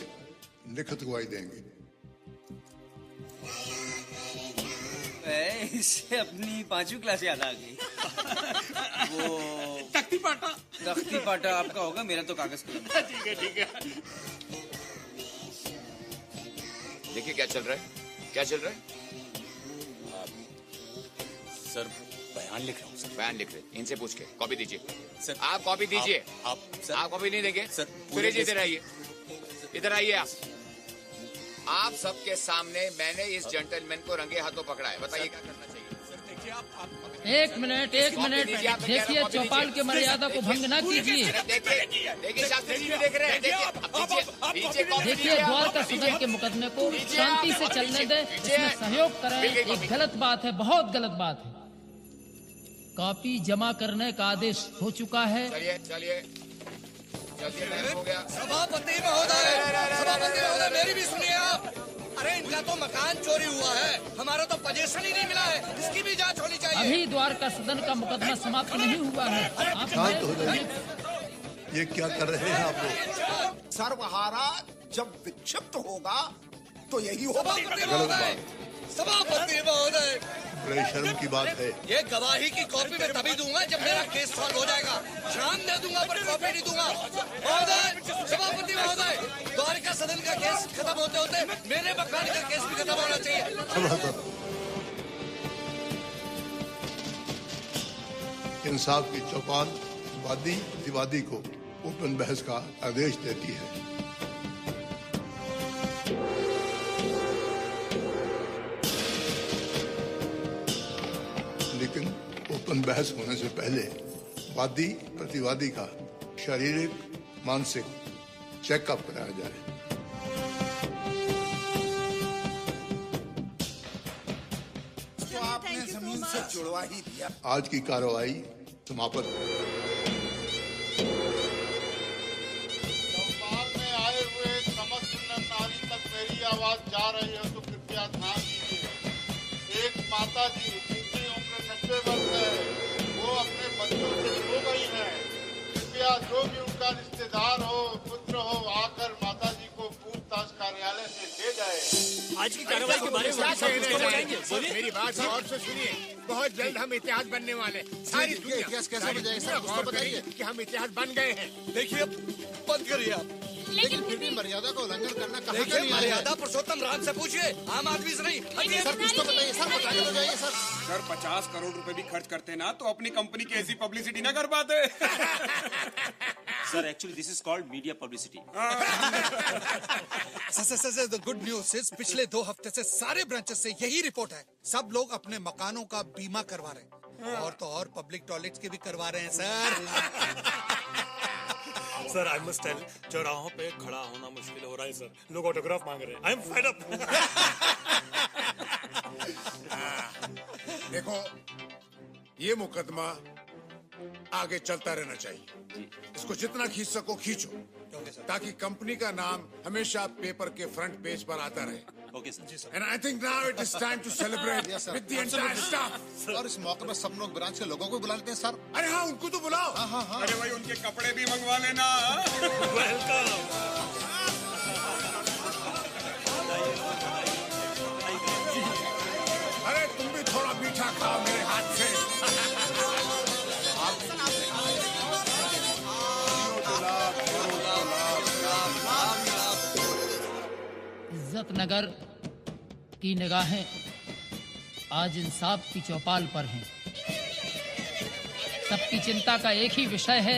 लिखित गवाही देंगे। इससे अपनी 5वीं क्लास याद आ गई। वो तख्ती पाटा आपका होगा, मेरा तो कागज कलम। ठीक है ठीक है। देखिए क्या चल रहा है, क्या चल रहा है? सर बयान लिख रहा हूँ सर। बयान लिख रहे, इनसे पूछ के कॉपी दीजिए सर। आप कॉपी दीजिए। आप कॉपी नहीं देंगे सर? सुरेश इधर आइए, इधर आइए आप। आप सबके सामने मैंने इस जेंटलमैन को रंगे हाथों पकड़ा है, बताइए क्या करना चाहिए? एक मिनट देखिए, चौपाल के मर्यादा को भंग न कीजिए। देखिए शास्त्री जी भी देख रहे हैं। देखिए, द्वारका सदन के मुकदमे को शांति से चलने दें, इसमें सहयोग करें। एक गलत बात है, बहुत गलत बात है। कॉपी जमा करने का आदेश हो चुका है। चलिए हो गया। सभापति महोदय, मेरी भी सुनिए आप। अरे इनका तो मकान चोरी हुआ है, हमारा तो पोजीशन ही नहीं मिला है, इसकी भी जांच होनी चाहिए। अभी द्वारका सदन का मुकदमा समाप्त नहीं हुआ है। आप शांत हो जाइए। ये क्या कर रहे हैं आप लोग? सर्वहारा जब विक्षिप्त होगा तो यही होगा। सभापति महोदय, बड़े शर्म की बात है। ये गवाही की कॉपी मैं तभी दूंगा जब मेरा केस सॉल्व हो जाएगा। शाम दे दूंगा पर कॉपी नहीं दूंगा। महोदय, सभापति महोदय, द्वारका सदन का केस खत्म होते होते मेरे मकान का केस भी खत्म होना चाहिए। इंसाफ की चौपाल वादी प्रतिवादी को ओपन बहस का आदेश देती है। लेकिन ओपन बहस होने से पहले वादी प्रतिवादी का शारीरिक मानसिक चेकअप कराया जाए। तो आपने जमीन से जुड़वा ही दिया। आज की कार्रवाई समाप्त। चौपाल में आए हुए समस्त नारी तक मेरी आवाज जा रही है तो कृपया ध्यान दीजिए। एक माता जी जिनकी उम्र 90 वर्ष है, वो अपने बच्चों से सो गई है। कृपया जो भी उनका रिश्तेदार हो, पुत्र हो, आकर माता जी को पूछताछ कार्यालय से ले जाए। आज की कार्रवाई के बारे में मेरी बात और से सुनिए। बहुत जल्द हम इतिहास बनने वाले। सारी इतिहास कैसे बन जाएगा सर? और बताइए कि हम इतिहास बन गए हैं। देखिए, बंद करिए आप। लेकिन फिर भी मर्यादा का उल्लंघन करना कहाँ देखिए, मर्यादा पुरुषोत्तम राज से पूछिए, आम आदमी से नहीं। सर कुछ तो बताइए सर, बता के तो जाइए सर। सर 50 करोड़ रुपए भी खर्च करते ना तो अपनी कंपनी की ऐसी पब्लिसिटी ना कर पाते। Sir actually this is called media publicity. Sir the good news is पिछले 2 हफ्ते से सारे ब्रांचेस से यही रिपोर्ट है, सब लोग अपने मकानों का बीमा करवा रहे हैं। और तो और पब्लिक टॉयलेट्स के भी करवा रहे हैं sir. Sir I must tell, चौराहों पे खड़ा होना मुश्किल हो रहा है सर। लोग ऑटोग्राफ मांग रहे हैं। I am fed up. देखो, ये मुकदमा आगे चलता रहना चाहिए। इसको जितना खींच सको खींचो, ताकि कंपनी का नाम हमेशा पेपर के फ्रंट पेज पर आता रहे। Okay sir. जी sir. And I think now it is time to celebrate with the entire staff. और इस मौके पर सब लोग ब्रांच के लोगों को बुला लेते हैं सर। अरे हाँ, उनको तो बुलाओ। हाँ। अरे भाई उनके कपड़े भी मंगवा लेना। वेलकम। इज्जत नगर की निगाहें आज इंसाफ की चौपाल पर हैं। सबकी चिंता का एक ही विषय है,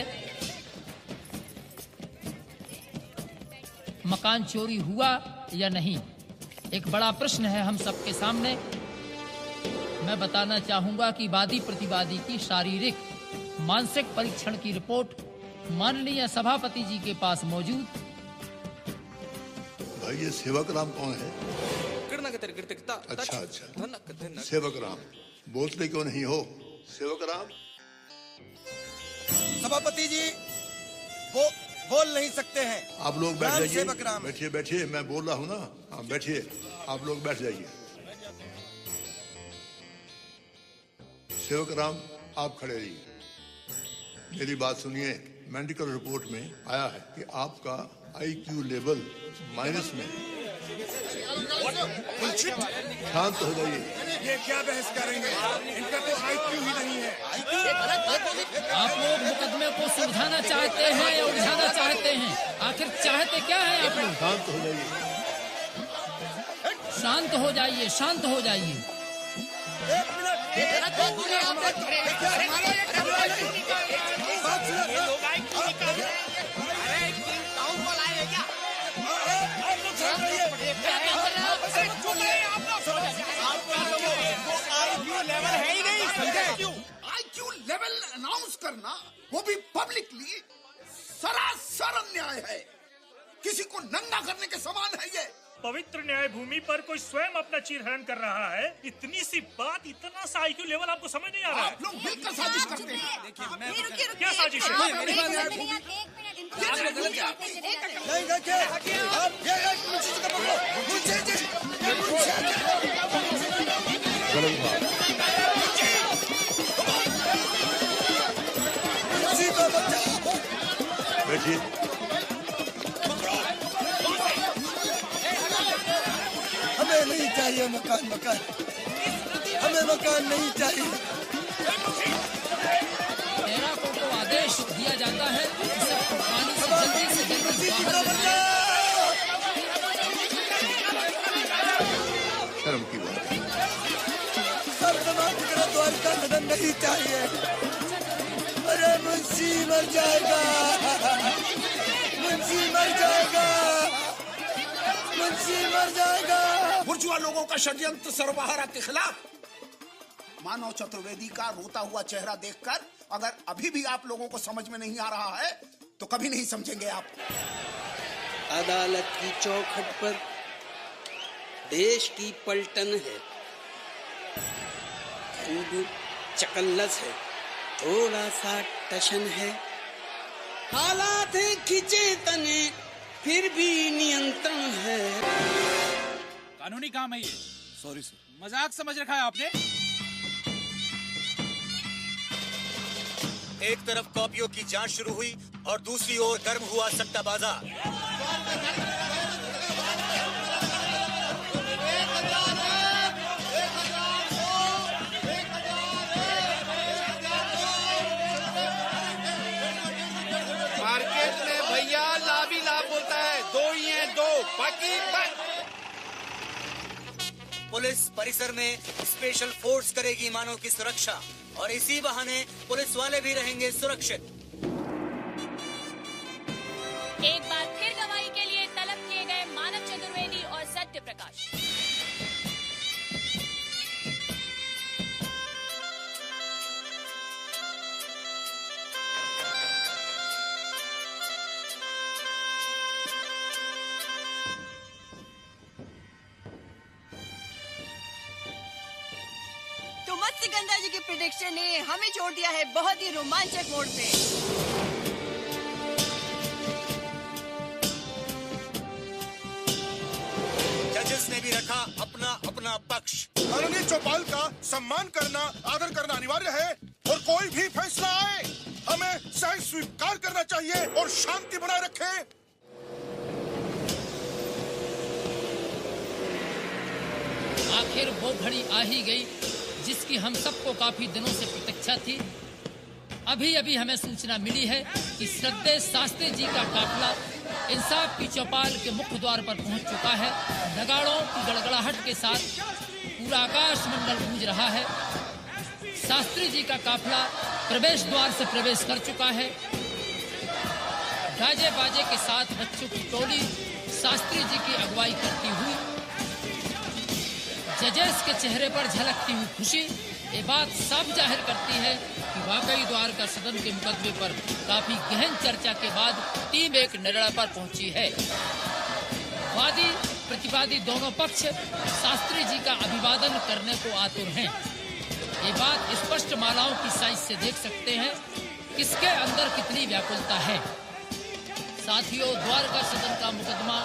मकान चोरी हुआ या नहीं। एक बड़ा प्रश्न है हम सबके सामने। मैं बताना चाहूंगा कि वादी प्रतिवादी की शारीरिक मानसिक परीक्षण की रिपोर्ट माननीय सभापति जी के पास मौजूद। भाई ये सेवक राम कौन है? अच्छा अच्छा, सेवक राम बोलते क्यों नहीं हो? सेवक राम। सभापति जी वो बोल नहीं सकते हैं। आप लोग बैठ जाइए, सेवक राम बैठिए बैठिए, मैं बोल रहा हूँ ना। हाँ बैठिए, आप लोग बैठ जाइए। सेवक राम आप खड़े रहिए, मेरी बात सुनिए। मेडिकल रिपोर्ट में आया है कि आपका IQ लेवल माइनस में। शांत हो जाइए। ये क्या बहस करेंगे? इनका तो IQ ही नहीं है। आप लोग मुकदमे को सुलझाना चाहते हैं या उलझाना चाहते हैं? आखिर चाहते क्या है आप लोग? शांत हो जाइए, शांत हो जाइए, शांत हो जाइए। IQ लेवल अनाउंस करना, वो भी पब्लिकली, सरासर अन्याय है। किसी को नंगा करने के समान है ये। पवित्र न्याय भूमि पर कोई स्वयं अपना चीरहरण कर रहा है। इतनी सी बात, इतना सा IQ लेवल आपको समझ नहीं आ रहा है? आप लोग मिलकर साजिश करते हैं। क्या साजिश है? बैठिए। हमें नहीं चाहिए मकान, हमें मकान नहीं चाहिए। तेरा को आदेश दिया जाता है सबको पानी से जल्दी से जल्दी शर्म की बात है। सब समाप्त करो, द्वारिका सदन नहीं चाहिए। अरे मुंशी मर जाएगा, मुंशी मर जाएगा, मुंशी मर जाएगा। बुर्जुआ लोगों का षड्यंत्र सर्वहारा के खिलाफ मानव चतुर्वेदी का रोता हुआ चेहरा देखकर अगर अभी भी आप लोगों को समझ में नहीं आ रहा है तो कभी नहीं समझेंगे आप। अदालत की चौखट पर देश की पलटन है, खूब चकल्लस है, थोड़ा सा टशन है, हालात हैं खिंचे तने फिर भी नियंत्रण है। कानूनी काम है ये। सॉरी सर, मजाक समझ रखा है आपने। एक तरफ कॉपियों की जांच शुरू हुई और दूसरी ओर गर्म हुआ सट्टा बाजार। मार्केट में भैया लाभ ही लाभ बोलता है, दो ही हैं दो, बाकी पुलिस परिसर में स्पेशल फोर्स करेगी मानव की सुरक्षा और इसी बहाने पुलिस वाले भी रहेंगे सुरक्षित। एक बार फिर गवाही के लिए तलब किए गए मानव चतुर्वेदी और सत्य प्रकाश। तो मत्स्यगंधा जी की प्रेडिक्शन ने हमें छोड़ दिया है बहुत ही रोमांचक मोड़ पे। जजेस ने भी रखा अपना अपना पक्ष। माननीय चौपाल का सम्मान करना, आदर करना अनिवार्य है और कोई भी फैसला आए हमें सही स्वीकार करना चाहिए और शांति बनाए रखें। आखिर वो घड़ी आ ही गई जिसकी हम सबको काफी दिनों से प्रतीक्षा थी। अभी अभी हमें सूचना मिली है कि श्रद्धेय शास्त्री जी का काफिला इंसाफ की चौपाल के मुख्य द्वार पर पहुंच चुका है। नगाड़ों की गड़गड़ाहट के साथ पूरा आकाश मंडल गूंज रहा है। शास्त्री जी का काफिला प्रवेश द्वार से प्रवेश कर चुका है। गाजे बाजे के साथ बच्चों की टोली शास्त्री जी की अगुवाई करती हुई, जजेस के चेहरे पर झलकती हुई खुशी ये बात साफ जाहिर करती है कि वाकई द्वारका सदन के मुकदमे पर काफी गहन चर्चा के बाद टीम एक निर्णय पर पहुंची है। वादी प्रतिवादी दोनों पक्ष शास्त्री जी का अभिवादन करने को आतुर हैं। ये बात स्पष्ट मालाओं की साइज से देख सकते हैं किसके अंदर कितनी व्याकुलता है। साथियों, द्वारका सदन का मुकदमा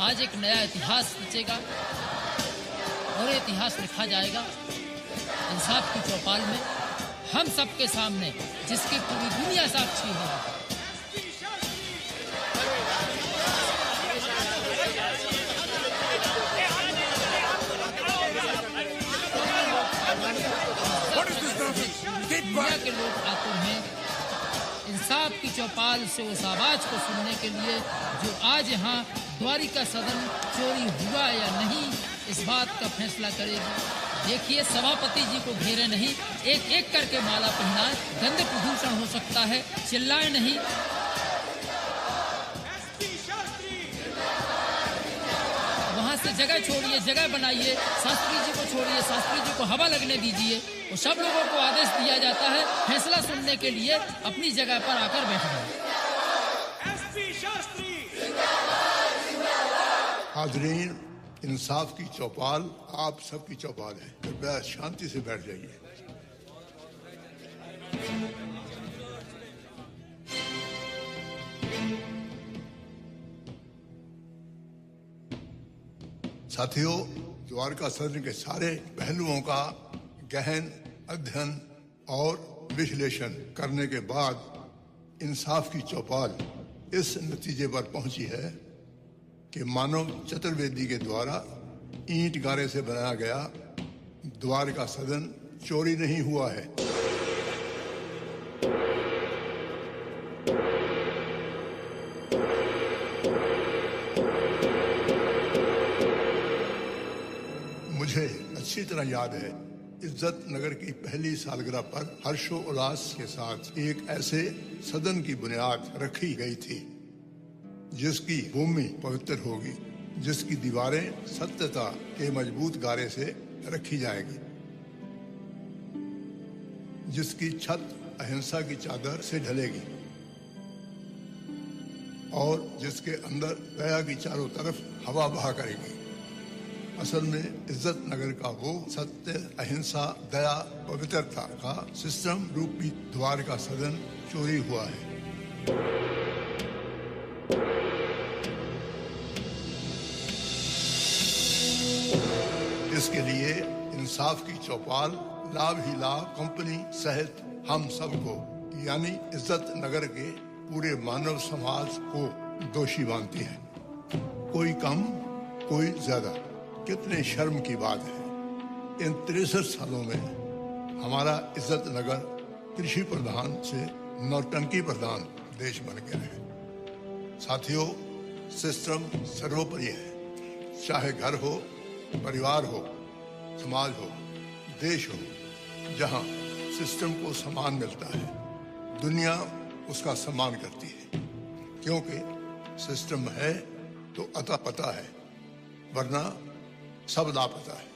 आज एक नया इतिहास रचेगा और इतिहास लिखा जाएगा इंसाफ की चौपाल में, हम सबके सामने, जिसकी पूरी दुनिया साक्षी है। दुनिया के लोग आतुर हैं इंसाफ की चौपाल से उस आवाज को सुनने के लिए जो आज यहाँ द्वारिका सदन चोरी हुआ या नहीं इस बात का फैसला करेगी। देखिए, सभापति जी को घेरे नहीं, एक एक करके माला पहनाए, गंध प्रदूषण हो सकता है, चिल्लाए नहीं। वहां से जगह छोड़िए, जगह बनाइए, शास्त्री जी को छोड़िए, शास्त्री जी को हवा लगने दीजिए। और सब लोगों को आदेश दिया जाता है फैसला सुनने के लिए अपनी जगह पर आकर बैठना। हाज़रीन, इंसाफ की चौपाल आप सबकी चौपाल है, कृपया शांति से बैठ जाइए। साथियों, द्वारका सदन के सारे पहलुओं का गहन अध्ययन और विश्लेषण करने के बाद इंसाफ की चौपाल इस नतीजे पर पहुंची है कि मानव चतुर्वेदी के द्वारा ईंट गारे से बनाया गया द्वारका सदन चोरी नहीं हुआ है। मुझे अच्छी तरह याद है, इज्जत नगर की पहली सालगिरह पर हर्षोल्लास के साथ एक ऐसे सदन की बुनियाद रखी गई थी जिसकी भूमि पवित्र होगी, जिसकी दीवारें सत्यता के मजबूत गारे से रखी जाएगी, जिसकी छत अहिंसा की चादर से ढलेगी और जिसके अंदर दया की चारों तरफ हवा बहा करेगी। असल में इज्जत नगर का वो सत्य, अहिंसा, दया, पवित्रता का सिस्टम रूपी द्वारका सदन चोरी हुआ है। इसके लिए इंसाफ की चौपाल लाभ ही लाभ कंपनी सहित हम सबको यानी इज्जत नगर के पूरे मानव समाज को दोषी मानती है। कोई कम, कोई ज्यादा। कितने शर्म की बात है, इन 63 सालों में हमारा इज्जत नगर कृषि प्रधान से नौटंकी प्रधान देश बन गया है। साथियों, सिस्टम सर्वोपरि है, चाहे घर हो, परिवार हो, समाज हो, देश हो। जहां सिस्टम को सम्मान मिलता है, दुनिया उसका सम्मान करती है, क्योंकि सिस्टम है तो अता पता है, वरना सब लापता है।